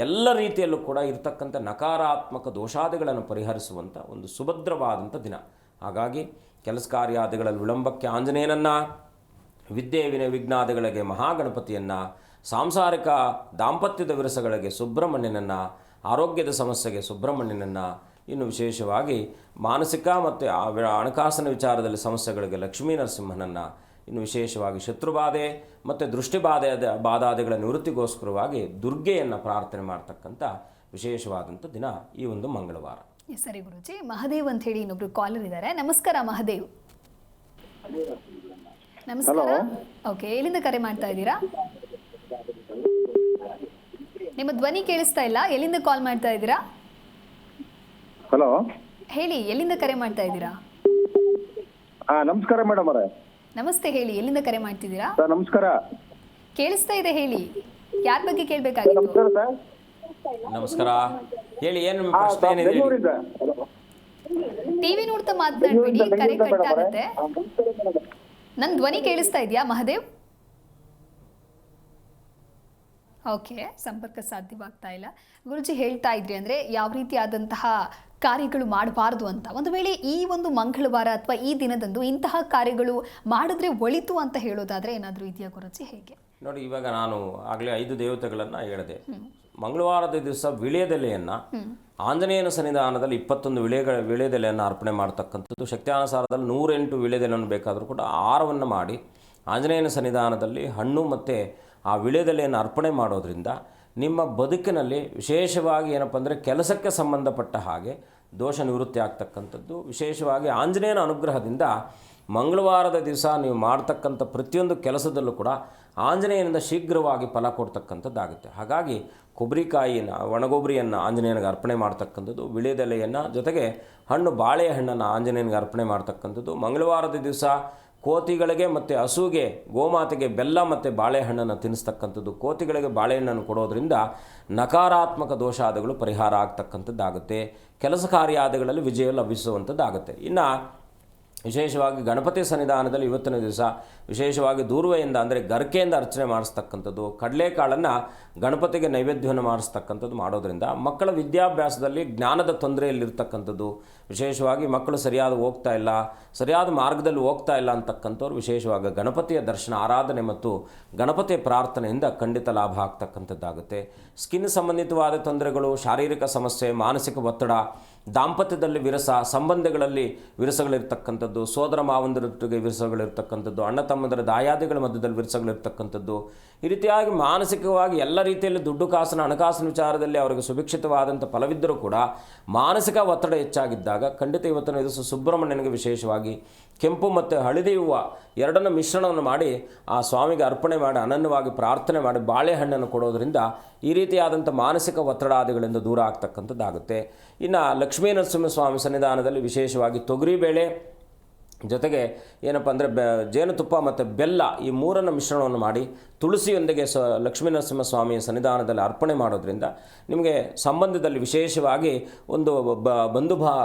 ಎಲ್ಲ ರೀತಿಯಲ್ಲೂ ಕೂಡ ಇರತಕ್ಕಂಥ ನಕಾರಾತ್ಮಕ ದೋಷಾದಿಗಳನ್ನು ಪರಿಹರಿಸುವಂಥ ಒಂದು ಸುಭದ್ರವಾದಂಥ ದಿನ. ಹಾಗಾಗಿ ಕೆಲಸ ಕಾರ್ಯಾದಿಗಳಲ್ಲಿ ವಿಳಂಬಕ್ಕೆ ಆಂಜನೇಯನನ್ನು, ವಿದ್ಯೆ ವಿಘ್ನಾದಿಗಳಿಗೆ ಮಹಾಗಣಪತಿಯನ್ನು, ಸಾಂಸಾರಿಕ ದಾಂಪತ್ಯದ ವಿರಸಗಳಿಗೆ ಸುಬ್ರಹ್ಮಣ್ಯನನ್ನು, ಆರೋಗ್ಯದ ಸಮಸ್ಯೆಗೆ ಸುಬ್ರಹ್ಮಣ್ಯನನ್ನು, ಇನ್ನು ವಿಶೇಷವಾಗಿ ಮಾನಸಿಕ ಮತ್ತು ಹಣಕಾಸಿನ ವಿಚಾರದಲ್ಲಿ ಸಮಸ್ಯೆಗಳಿಗೆ ಲಕ್ಷ್ಮೀ ನರಸಿಂಹನನ್ನು, ಇನ್ನು ವಿಶೇಷವಾಗಿ ಶತ್ರುಬಾಧೆ ಮತ್ತು ಬಾಧಾದಿಗಳ ನಿವೃತ್ತಿಗೋಸ್ಕರವಾಗಿ ದುರ್ಗೆಯನ್ನು ಪ್ರಾರ್ಥನೆ ಮಾಡ್ತಕ್ಕಂಥ ವಿಶೇಷವಾದಂಥ ದಿನ ಈ ಒಂದು ಮಂಗಳವಾರ. ಸರಿ ಗುರುಜಿ, ಮಹದೇವ್ ಅಂತ ಹೇಳಿ ಇನ್ನೊಬ್ರು ಕಾಲರ್ ಇದ್ದಾರೆ. ನಮಸ್ಕಾರ ಮಹದೇವ್. ನಮಸ್ಕಾರ. ಓಕೆ, ಎಲ್ಲಿಂದ ಕರೆ ಮಾಡ್ತಾ ಇದ್ದೀರಾ? ನಿಮ್ಮ ಧ್ವನಿ ಕೇಳಿಸ್ತಾ ಇಲ್ಲ. ಎಲ್ಲಿಂದ ಕಾಲ್ ಮಾಡ್ತಾ ಇದ್ದೀರಾ? ಹಲೋ, ಹೇಳಿ, ಎಲ್ಲಿಂದ ಕರೆ ಮಾಡ್ತಾ ಇದ್ದೀರಾ? ನಮಸ್ಕಾರ ಮೇಡಮ್ ಅವರೇ. ನಮಸ್ತೆ, ಹೇಳಿ, ಎಲ್ಲಿಂದ ಕರೆ ಮಾಡ್ತಿದ್ದೀರಾ? ಸರ್ ನಮಸ್ಕಾರ. ಕೇಳಿಸ್ತಾ ಇದೆ, ಹೇಳಿ. ಯಾರ ಬಗ್ಗೆ ಕೇಳಬೇಕಾಗಿತ್ತು? ನಮಸ್ಕಾರ ಸರ್. ನಮಸ್ಕಾರ, ಹೇಳಿ, ಏನು ಪ್ರಶ್ನೆ ಏನಿದೆ? ಬೆಂಗಳೂರಿಂದ. ಟಿವಿ ನೋಡ್ತಾ ಮಾತನಾಡಬೇಡಿ, ಕರೆ ಕಟ್ ಆಗುತ್ತೆ. ನನ್ನ ಧ್ವನಿ ಕೇಳಿಸ್ತಾ ಇದೆಯಾ ಮಹದೇವ್? ಓಕೆ, ಸಂಪರ್ಕ ಸಾಧ್ಯವಾಗ್ತಾ ಇಲ್ಲ. ಗುರುಜಿ ಹೇಳ್ತಾ ಇದ್ರಿ ಅಂದರೆ ಯಾವ ರೀತಿಯಾದಂತಹ ಕಾರ್ಯಗಳು ಮಾಡಬಾರ್ದು ಅಂತ. ಒಂದು ವೇಳೆ ಈ ಒಂದು ಮಂಗಳವಾರ ಅಥವಾ ಈ ದಿನದಂದು ಇಂತಹ ಕಾರ್ಯಗಳು ಮಾಡಿದ್ರೆ ಒಳಿತು ಅಂತ ಹೇಳೋದಾದರೆ ಏನಾದರೂ ಇದೆಯಾ ಗುರುಜಿ, ಹೇಗೆ? ನೋಡಿ, ಇವಾಗ ನಾನು ಆಗಲೇ 5 ದೇವತೆಗಳನ್ನು ಹೇಳಿದೆ. ಮಂಗಳವಾರದ ದಿವಸ ವಿಳೆದೆಲೆಯನ್ನು ಆಂಜನೇಯನ ಸನ್ನಿಧಾನದಲ್ಲಿ 21 ವಿಳೆದೆಲೆಯನ್ನು ಅರ್ಪಣೆ ಮಾಡ್ತಕ್ಕಂಥದ್ದು. ಶಕ್ತ್ಯಾನುಸಾರದಲ್ಲಿ 108 ವಿಳೆದೆಲೆಯನ್ನು ಬೇಕಾದರೂ ಕೂಡ ಆಹಾರವನ್ನು ಮಾಡಿ ಆಂಜನೇಯನ ಸನ್ನಿಧಾನದಲ್ಲಿ ಹಣ್ಣು ಮತ್ತು ಆ ವಿಳೆದೆಲೆಯನ್ನು ಅರ್ಪಣೆ ಮಾಡೋದ್ರಿಂದ ನಿಮ್ಮ ಬದುಕಿನಲ್ಲಿ ವಿಶೇಷವಾಗಿ ಏನಪ್ಪ ಅಂದರೆ ಕೆಲಸಕ್ಕೆ ಸಂಬಂಧಪಟ್ಟ ಹಾಗೆ ದೋಷ ನಿವೃತ್ತಿ ಆಗ್ತಕ್ಕಂಥದ್ದು. ವಿಶೇಷವಾಗಿ ಆಂಜನೇಯನ ಅನುಗ್ರಹದಿಂದ ಮಂಗಳವಾರದ ದಿವಸ ನೀವು ಮಾಡ್ತಕ್ಕಂಥ ಪ್ರತಿಯೊಂದು ಕೆಲಸದಲ್ಲೂ ಕೂಡ ಆಂಜನೇಯನಿಂದ ಶೀಘ್ರವಾಗಿ ಫಲ ಕೊಡ್ತಕ್ಕಂಥದ್ದಾಗುತ್ತೆ. ಹಾಗಾಗಿ ಕೊಬ್ಬರಿಕಾಯಿಯನ್ನು, ಒಣಗೊಬ್ಬರಿಯನ್ನು ಆಂಜನೇಯನಿಗೆ ಅರ್ಪಣೆ ಮಾಡ್ತಕ್ಕಂಥದ್ದು, ವಿಳೆದೆಲೆಯನ್ನು ಜೊತೆಗೆ ಹಣ್ಣು ಬಾಳೆಹಣ್ಣನ್ನು ಆಂಜನೇಯನಿಗೆ ಅರ್ಪಣೆ ಮಾಡ್ತಕ್ಕಂಥದ್ದು. ಮಂಗಳವಾರದ ದಿವಸ ಕೋತಿಗಳಿಗೆ ಮತ್ತು ಹಸುಗೆ, ಗೋಮಾತೆಗೆ ಬೆಲ್ಲ ಮತ್ತು ಬಾಳೆಹಣ್ಣನ್ನು ತಿನ್ನಿಸ್ತಕ್ಕಂಥದ್ದು. ಕೋತಿಗಳಿಗೆ ಬಾಳೆಹಣ್ಣನ್ನು ಕೊಡೋದ್ರಿಂದ ನಕಾರಾತ್ಮಕ ದೋಷಾದಿಗಳು ಪರಿಹಾರ ಆಗ್ತಕ್ಕಂಥದ್ದಾಗುತ್ತೆ. ಕೆಲಸ ಕಾರ್ಯಾದಿಗಳಲ್ಲಿ ವಿಜಯ ಲಭಿಸುವಂಥದ್ದಾಗುತ್ತೆ. ಇನ್ನು ವಿಶೇಷವಾಗಿ ಗಣಪತಿ ಸನ್ನಿಧಾನದಲ್ಲಿ ಇವತ್ತಿನ ದಿವಸ ವಿಶೇಷವಾಗಿ ದೂರ್ವೆಯಿಂದ ಅಂದರೆ ಗರ್ಕೆಯಿಂದ ಅರ್ಚನೆ ಮಾಡಿಸ್ತಕ್ಕಂಥದ್ದು, ಕಡಲೆಕಾಳನ್ನು ಗಣಪತಿಗೆ ನೈವೇದ್ಯವನ್ನು ಮಾಡಿಸ್ತಕ್ಕಂಥದ್ದು ಮಾಡೋದ್ರಿಂದ ಮಕ್ಕಳ ವಿದ್ಯಾಭ್ಯಾಸದಲ್ಲಿ ಜ್ಞಾನದ ತೊಂದರೆಯಲ್ಲಿರ್ತಕ್ಕಂಥದ್ದು, ವಿಶೇಷವಾಗಿ ಮಕ್ಕಳು ಸರಿಯಾದ ಮಾರ್ಗದಲ್ಲಿ ಹೋಗ್ತಾ ಇಲ್ಲ ಅಂತಕ್ಕಂಥವ್ರು ವಿಶೇಷವಾಗಿ ಗಣಪತಿಯ ದರ್ಶನ, ಆರಾಧನೆ ಮತ್ತು ಗಣಪತಿಯ ಪ್ರಾರ್ಥನೆಯಿಂದ ಖಂಡಿತ ಲಾಭ ಆಗ್ತಕ್ಕಂಥದ್ದಾಗುತ್ತೆ. ಸ್ಕಿನ್ ಸಂಬಂಧಿತವಾದ ತೊಂದರೆಗಳು, ಶಾರೀರಿಕ ಸಮಸ್ಯೆ, ಮಾನಸಿಕ ಒತ್ತಡ, ದಾಂಪತ್ಯದಲ್ಲಿ ವಿರಸ, ಸಂಬಂಧಗಳಲ್ಲಿ ವಿರಸಗಳಿರ್ತಕ್ಕಂಥದ್ದು, ಸೋದರ ಮಾವಂದಿರೊಟ್ಟಿಗೆ ವಿರಸಗಳಿರ್ತಕ್ಕಂಥದ್ದು, ಅಣ್ಣ ತಮ್ಮಂದರ ದಾಯಾದಿಗಳ ಮಧ್ಯದಲ್ಲಿ ವಿರಸಗಳಿರ್ತಕ್ಕಂಥದ್ದು, ಈ ರೀತಿಯಾಗಿ ಮಾನಸಿಕವಾಗಿ ಎಲ್ಲ ರೀತಿಯಲ್ಲಿ ದುಡ್ಡು ಕಾಸಿನ ಹಣಕಾಸಿನ ವಿಚಾರದಲ್ಲಿ ಅವರಿಗೆ ಸುಭಿಕ್ಷಿತವಾದಂಥ ಫಲವಿದ್ದರೂ ಕೂಡ ಮಾನಸಿಕ ಒತ್ತಡ ಹೆಚ್ಚಾಗಿದ್ದಾಗ ಖಂಡಿತ ಇವತ್ತಿನ ದಿವಸ ಸುಬ್ರಹ್ಮಣ್ಯನಿಗೆ ವಿಶೇಷವಾಗಿ ಕೆಂಪು ಮತ್ತು ಹಳದಿ ಹೂವು ಎರಡನ್ನು ಮಿಶ್ರಣವನ್ನು ಮಾಡಿ ಆ ಸ್ವಾಮಿಗೆ ಅರ್ಪಣೆ ಮಾಡಿ ಅನನ್ಯವಾಗಿ ಪ್ರಾರ್ಥನೆ ಮಾಡಿ ಬಾಳೆಹಣ್ಣನ್ನು ಕೊಡೋದರಿಂದ ಈ ರೀತಿಯಾದಂಥ ಮಾನಸಿಕ ಒತ್ತಡಾದಿಗಳಿಂದ ದೂರ ಆಗ್ತಕ್ಕಂಥದ್ದಾಗುತ್ತೆ. ಇನ್ನು ಲಕ್ಷ್ಮೀ ನರಸಿಂಹಸ್ವಾಮಿ ಸನ್ನಿಧಾನದಲ್ಲಿ ವಿಶೇಷವಾಗಿ ತೊಗರಿಬೇಳೆ ಜೊತೆಗೆ ಏನಪ್ಪ ಅಂದರೆ ಜೇನುತುಪ್ಪ ಮತ್ತು ಬೆಲ್ಲ ಈ ಮೂರನ್ನು ಮಿಶ್ರಣವನ್ನು ಮಾಡಿ ತುಳಸಿಯೊಂದಿಗೆ ಲಕ್ಷ್ಮೀ ನರಸಿಂಹಸ್ವಾಮಿಯ ಸನ್ನಿಧಾನದಲ್ಲಿ ಅರ್ಪಣೆ ಮಾಡೋದ್ರಿಂದ ನಿಮಗೆ ಸಂಬಂಧದಲ್ಲಿ ವಿಶೇಷವಾಗಿ ಒಂದು ಬಂಧು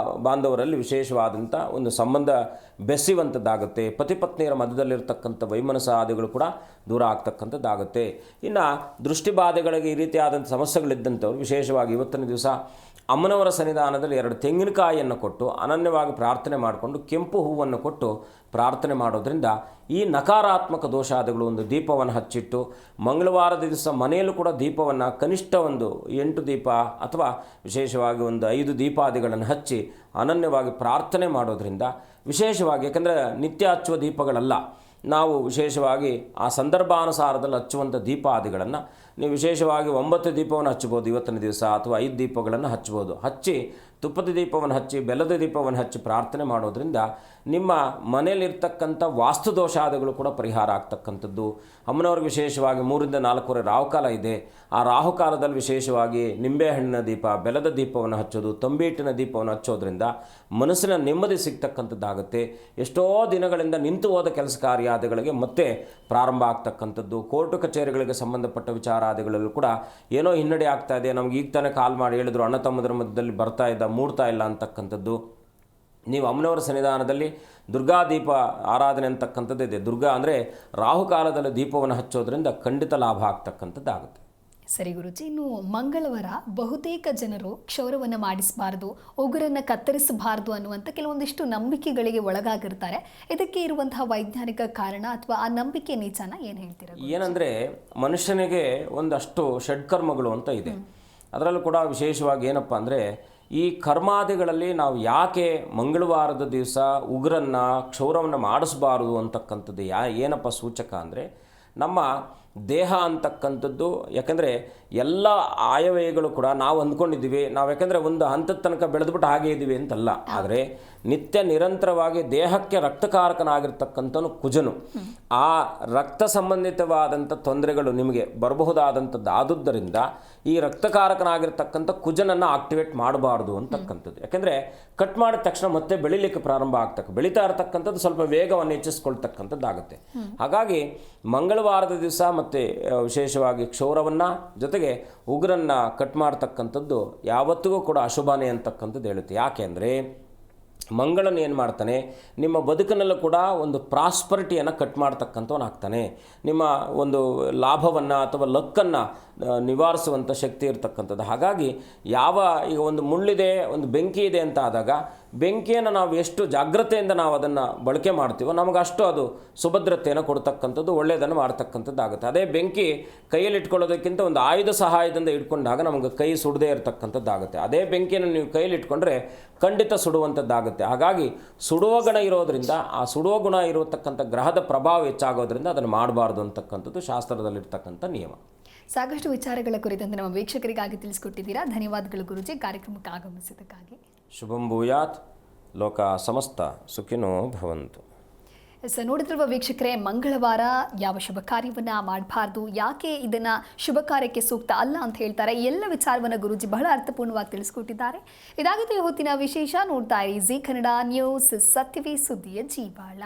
ಬಾಂಧವರಲ್ಲಿ ವಿಶೇಷವಾದಂಥ ಒಂದು ಸಂಬಂಧ ಬೆಸೆಯುವಂಥದ್ದಾಗುತ್ತೆ. ಪತಿ ಪತ್ನಿಯರ ಮಧ್ಯದಲ್ಲಿರ್ತಕ್ಕಂಥ ವೈಮನಸ್ಸಾದಿಗಳು ಕೂಡ ದೂರ ಆಗ್ತಕ್ಕಂಥದ್ದಾಗುತ್ತೆ. ಇನ್ನು ದೃಷ್ಟಿಬಾಧೆಗಳಿಗೆ ಈ ರೀತಿಯಾದಂಥ ಸಮಸ್ಯೆಗಳಿದ್ದಂಥವ್ರು ವಿಶೇಷವಾಗಿ ಇವತ್ತಿನ ದಿವಸ ಅಮ್ಮನವರ ಸನ್ನಿಧಾನದಲ್ಲಿ 2 ತೆಂಗಿನಕಾಯಿಯನ್ನು ಕೊಟ್ಟು ಅನನ್ಯವಾಗಿ ಪ್ರಾರ್ಥನೆ ಮಾಡಿಕೊಂಡು ಕೆಂಪು ಹೂವನ್ನು ಕೊಟ್ಟು ಪ್ರಾರ್ಥನೆ ಮಾಡೋದ್ರಿಂದ ಈ ನಕಾರಾತ್ಮಕ ದೋಷಾದಿಗಳು ಒಂದು ದೀಪವನ್ನು ಹಚ್ಚಿಟ್ಟು ಮಂಗಳವಾರದ ದಿವಸ ಮನೆಯಲ್ಲೂ ಕೂಡ ದೀಪವನ್ನು ಕನಿಷ್ಠ ಒಂದು 8 ದೀಪ ಅಥವಾ ವಿಶೇಷವಾಗಿ ಒಂದು 5 ದೀಪಾದಿಗಳನ್ನು ಹಚ್ಚಿ ಅನನ್ಯವಾಗಿ ಪ್ರಾರ್ಥನೆ ಮಾಡೋದ್ರಿಂದ ವಿಶೇಷವಾಗಿ, ಯಾಕಂದರೆ ನಿತ್ಯ ಹಚ್ಚುವ ದೀಪಗಳಲ್ಲ, ನಾವು ವಿಶೇಷವಾಗಿ ಆ ಸಂದರ್ಭಾನುಸಾರದಲ್ಲಿ ಹಚ್ಚುವಂಥ ದೀಪಾದಿಗಳನ್ನು ನೀವು ವಿಶೇಷವಾಗಿ 9 ದೀಪವನ್ನು ಹಚ್ಬೋದು ಇವತ್ತಿನ ದಿವಸ, ಅಥವಾ 5 ದೀಪಗಳನ್ನು ಹಚ್ಬೋದು. ಹಚ್ಚಿ ತುಪ್ಪದ ದೀಪವನ್ನು ಹಚ್ಚಿ ಬೆಲ್ಲದ ದೀಪವನ್ನು ಹಚ್ಚಿ ಪ್ರಾರ್ಥನೆ ಮಾಡೋದ್ರಿಂದ ನಿಮ್ಮ ಮನೆಯಲ್ಲಿರ್ತಕ್ಕಂಥ ವಾಸ್ತು ದೋಷಾದಿಗಳು ಕೂಡ ಪರಿಹಾರ ಆಗ್ತಕ್ಕಂಥದ್ದು. ಅಮ್ಮನವ್ರಿಗೆ ವಿಶೇಷವಾಗಿ 3 ರಿಂದ 4 ರಾಹುಕಾಲ ಇದೆ. ಆ ರಾಹುಕಾಲದಲ್ಲಿ ವಿಶೇಷವಾಗಿ ನಿಂಬೆಹಣ್ಣಿನ ದೀಪ, ಬೆಲ್ಲದ ದೀಪವನ್ನು ಹಚ್ಚೋದು, ತಂಬಿಟ್ಟಿನ ದೀಪವನ್ನು ಹಚ್ಚೋದ್ರಿಂದ ಮನಸ್ಸಿನ ನೆಮ್ಮದಿ ಸಿಗ್ತಕ್ಕಂಥದ್ದಾಗುತ್ತೆ. ಎಷ್ಟೋ ದಿನಗಳಿಂದ ನಿಂತು ಹೋದ ಕೆಲಸ ಕಾರ್ಯಾದಿಗಳಿಗೆ ಮತ್ತೆ ಪ್ರಾರಂಭ ಆಗ್ತಕ್ಕಂಥದ್ದು. ಕೋರ್ಟು ಕಚೇರಿಗಳಿಗೆ ಸಂಬಂಧಪಟ್ಟ ವಿಚಾರಾದಿಗಳಲ್ಲೂ ಕೂಡ ಏನೋ ಹಿನ್ನಡೆ ಆಗ್ತಾ ಇದೆ, ನಮ್ಗೆ ಈಗ ತಾನೇ ಕಾಲ್ ಮಾಡಿ ಹೇಳಿದ್ರು ಅಣ್ಣ ತಮ್ಮದರ ಮಧ್ಯದಲ್ಲಿ ಬರ್ತಾ ಇದ್ದ ಮೂಡ್ತಾ ಇಲ್ಲ ಅಂತಕ್ಕಂಥದ್ದು. ನೀವು ಅಮ್ಮನವರ ಸನ್ನಿಧಾನದಲ್ಲಿ ದುರ್ಗಾ ದೀಪ ಆರಾಧನೆ ಅಂತಕ್ಕಂಥದ್ದು ಇದೆ. ದುರ್ಗಾ ಅಂದರೆ ರಾಹುಕಾಲದಲ್ಲಿ ದೀಪವನ್ನು ಹಚ್ಚೋದ್ರಿಂದ ಖಂಡಿತ ಲಾಭ ಆಗ್ತಕ್ಕಂಥದ್ದಾಗುತ್ತೆ. ಸರಿ ಗುರುಜಿ, ಇನ್ನು ಮಂಗಳವಾರ ಬಹುತೇಕ ಜನರು ಕ್ಷೌರವನ್ನು ಮಾಡಿಸಬಾರ್ದು, ಉಗುರನ್ನು ಕತ್ತರಿಸಬಾರ್ದು ಅನ್ನುವಂಥ ಕೆಲವೊಂದಿಷ್ಟು ನಂಬಿಕೆಗಳಿಗೆ ಒಳಗಾಗಿರ್ತಾರೆ. ಇದಕ್ಕೆ ಇರುವಂತಹ ವೈಜ್ಞಾನಿಕ ಕಾರಣ ಅಥವಾ ಆ ನಂಬಿಕೆ ನಿಜಾನ ಏನು ಹೇಳ್ತೀರಾ? ಏನಂದರೆ ಮನುಷ್ಯನಿಗೆ ಒಂದಷ್ಟು ಷಡ್ಕರ್ಮಗಳು ಅಂತ ಇದೆ. ಅದರಲ್ಲೂ ಕೂಡ ವಿಶೇಷವಾಗಿ ಏನಪ್ಪ ಅಂದರೆ ಈ ಕರ್ಮಾದಿಗಳಲ್ಲಿ ನಾವು ಯಾಕೆ ಮಂಗಳವಾರದ ದಿವಸ ಉಗುರನ್ನು ಕ್ಷೌರವನ್ನು ಮಾಡಿಸಬಾರದು ಅಂತಕ್ಕಂಥದ್ದು ಏನಪ್ಪ ಸೂಚಕ ಅಂದರೆ ನಮ್ಮ ದೇಹ ಅಂತಕ್ಕಂಥದ್ದು, ಯಾಕೆಂದರೆ ಎಲ್ಲ ಆಯವ್ಯಯಗಳು ಕೂಡ ನಾವು ಅಂದ್ಕೊಂಡಿದ್ದೀವಿ, ನಾವು ಯಾಕೆಂದರೆ ಒಂದು ಹಂತದ ತನಕ ಬೆಳೆದ್ಬಿಟ್ಟು ಹಾಗೆ ಇದ್ದೀವಿ ಅಂತಲ್ಲ. ಆದರೆ ನಿತ್ಯ ನಿರಂತರವಾಗಿ ದೇಹಕ್ಕೆ ರಕ್ತಕಾರಕನಾಗಿರ್ತಕ್ಕಂಥನು ಕುಜನು. ಆ ರಕ್ತ ಸಂಬಂಧಿತವಾದಂಥ ತೊಂದರೆಗಳು ನಿಮಗೆ ಬರಬಹುದಾದಂಥದ್ದು ಆದುದರಿಂದ ಈ ರಕ್ತಕಾರಕನಾಗಿರ್ತಕ್ಕಂಥ ಕುಜನನ್ನು ಆಕ್ಟಿವೇಟ್ ಮಾಡಬಾರ್ದು ಅಂತಕ್ಕಂಥದ್ದು. ಯಾಕೆಂದರೆ ಕಟ್ ಮಾಡಿದ ತಕ್ಷಣ ಮತ್ತೆ ಬೆಳಿಲಿಕ್ಕೆ ಪ್ರಾರಂಭ ಬೆಳೀತಾ ಇರತಕ್ಕಂಥದ್ದು ಸ್ವಲ್ಪ ವೇಗವನ್ನು ಹೆಚ್ಚಿಸ್ಕೊಳ್ತಕ್ಕಂಥದ್ದಾಗುತ್ತೆ. ಹಾಗಾಗಿ ಮಂಗಳವಾರದ ದಿವಸ ಮತ್ತು ವಿಶೇಷವಾಗಿ ಕ್ಷೌರವನ್ನು ಜೊತೆಗೆ ಉಗುರನ್ನು ಕಟ್ ಮಾಡ್ತಕ್ಕಂಥದ್ದು ಯಾವತ್ತಿಗೂ ಕೂಡ ಅಶುಭನೇ ಅಂತಕ್ಕಂಥದ್ದು ಹೇಳುತ್ತೆ. ಯಾಕೆ ಅಂದರೆ ಮಂಗಳನು ಏನು ಮಾಡ್ತಾನೆ, ನಿಮ್ಮ ಬದುಕಿನಲ್ಲೂ ಕೂಡ ಒಂದು ಪ್ರಾಸ್ಪರಿಟಿಯನ್ನು ಕಟ್ ಮಾಡ್ತಕ್ಕಂಥವನಾಗ್ತಾನೆ. ನಿಮ್ಮ ಒಂದು ಲಾಭವನ್ನು ಅಥವಾ ಲಕ್ಕನ್ನು ನಿವಾರಿಸುವಂಥ ಶಕ್ತಿ ಇರತಕ್ಕಂಥದ್ದು. ಹಾಗಾಗಿ ಈಗ ಒಂದು ಮುಳ್ಳಿದೆ, ಒಂದು ಬೆಂಕಿ ಇದೆ ಅಂತ ಆದಾಗ ಬೆಂಕಿಯನ್ನು ನಾವು ಎಷ್ಟು ಜಾಗ್ರತೆಯಿಂದ ನಾವು ಅದನ್ನು ಬಳಕೆ ಮಾಡ್ತೀವೋ ನಮಗಷ್ಟು ಅದು ಸುಭದ್ರತೆಯನ್ನು ಕೊಡ್ತಕ್ಕಂಥದ್ದು, ಒಳ್ಳೆಯದನ್ನು ಮಾಡ್ತಕ್ಕಂಥದ್ದಾಗುತ್ತೆ. ಅದೇ ಬೆಂಕಿ ಕೈಯಲ್ಲಿ ಇಟ್ಕೊಳ್ಳೋದಕ್ಕಿಂತ ಒಂದು ಆಯುಧ ಸಹಾಯದಿಂದ ಇಟ್ಕೊಂಡಾಗ ನಮಗೆ ಕೈ ಸುಡದೇ ಇರತಕ್ಕಂಥದ್ದಾಗುತ್ತೆ. ಅದೇ ಬೆಂಕಿಯನ್ನು ನೀವು ಕೈಯಲ್ಲಿ ಇಟ್ಕೊಂಡ್ರೆ ಖಂಡಿತ ಸುಡುವಂಥದ್ದಾಗುತ್ತೆ. ಹಾಗಾಗಿ ಸುಡುವ ಗುಣ ಇರೋದರಿಂದ, ಆ ಸುಡುವ ಗುಣ ಇರತಕ್ಕಂಥ ಗ್ರಹದ ಪ್ರಭಾವ ಹೆಚ್ಚಾಗೋದ್ರಿಂದ ಅದನ್ನು ಮಾಡಬಾರ್ದು ಅಂತಕ್ಕಂಥದ್ದು ಶಾಸ್ತ್ರದಲ್ಲಿರ್ತಕ್ಕಂಥ ನಿಯಮ. ಸಾಕಷ್ಟು ವಿಚಾರಗಳ ಕುರಿತಂತೆ ನಮ್ಮ ವೀಕ್ಷಕರಿಗಾಗಿ ತಿಳಿಸ್ಕೊಟ್ಟಿದ್ದೀರಾ. ಧನ್ಯವಾದಗಳು ಗುರುಜಿ, ಕಾರ್ಯಕ್ರಮಕ್ಕೆ ಆಗಮಿಸಿದ್ದಕ್ಕಾಗಿ. ಶುಭಂ ಭೂಯಾತ್, ಲೋಕ ಸಮಸ್ತ ಸುಖಿನೋ ಭವಂತು. ನೋಡಿದ್ರಲ್ವ ವೀಕ್ಷಕರೇ, ಮಂಗಳವಾರ ಯಾವ ಶುಭ ಕಾರ್ಯವನ್ನು ಮಾಡಬಾರ್ದು, ಯಾಕೆ ಇದನ್ನು ಶುಭ ಕಾರ್ಯಕ್ಕೆ ಸೂಕ್ತ ಅಲ್ಲ ಅಂತ ಹೇಳ್ತಾರೆ, ಎಲ್ಲ ವಿಚಾರವನ್ನು ಗುರೂಜಿ ಬಹಳ ಅರ್ಥಪೂರ್ಣವಾಗಿ ತಿಳಿಸ್ಕೊಟ್ಟಿದ್ದಾರೆ. ಇದಾಗಿತ್ತು ಇವತ್ತಿನ ವಿಶೇಷ. ನೋಡ್ತಾ ಇರಿ ಜಿ ಕನ್ನಡ ನ್ಯೂಸ್, ಸತ್ಯವೇ ಸುದ್ದಿಯ ಜೀವಾಳ.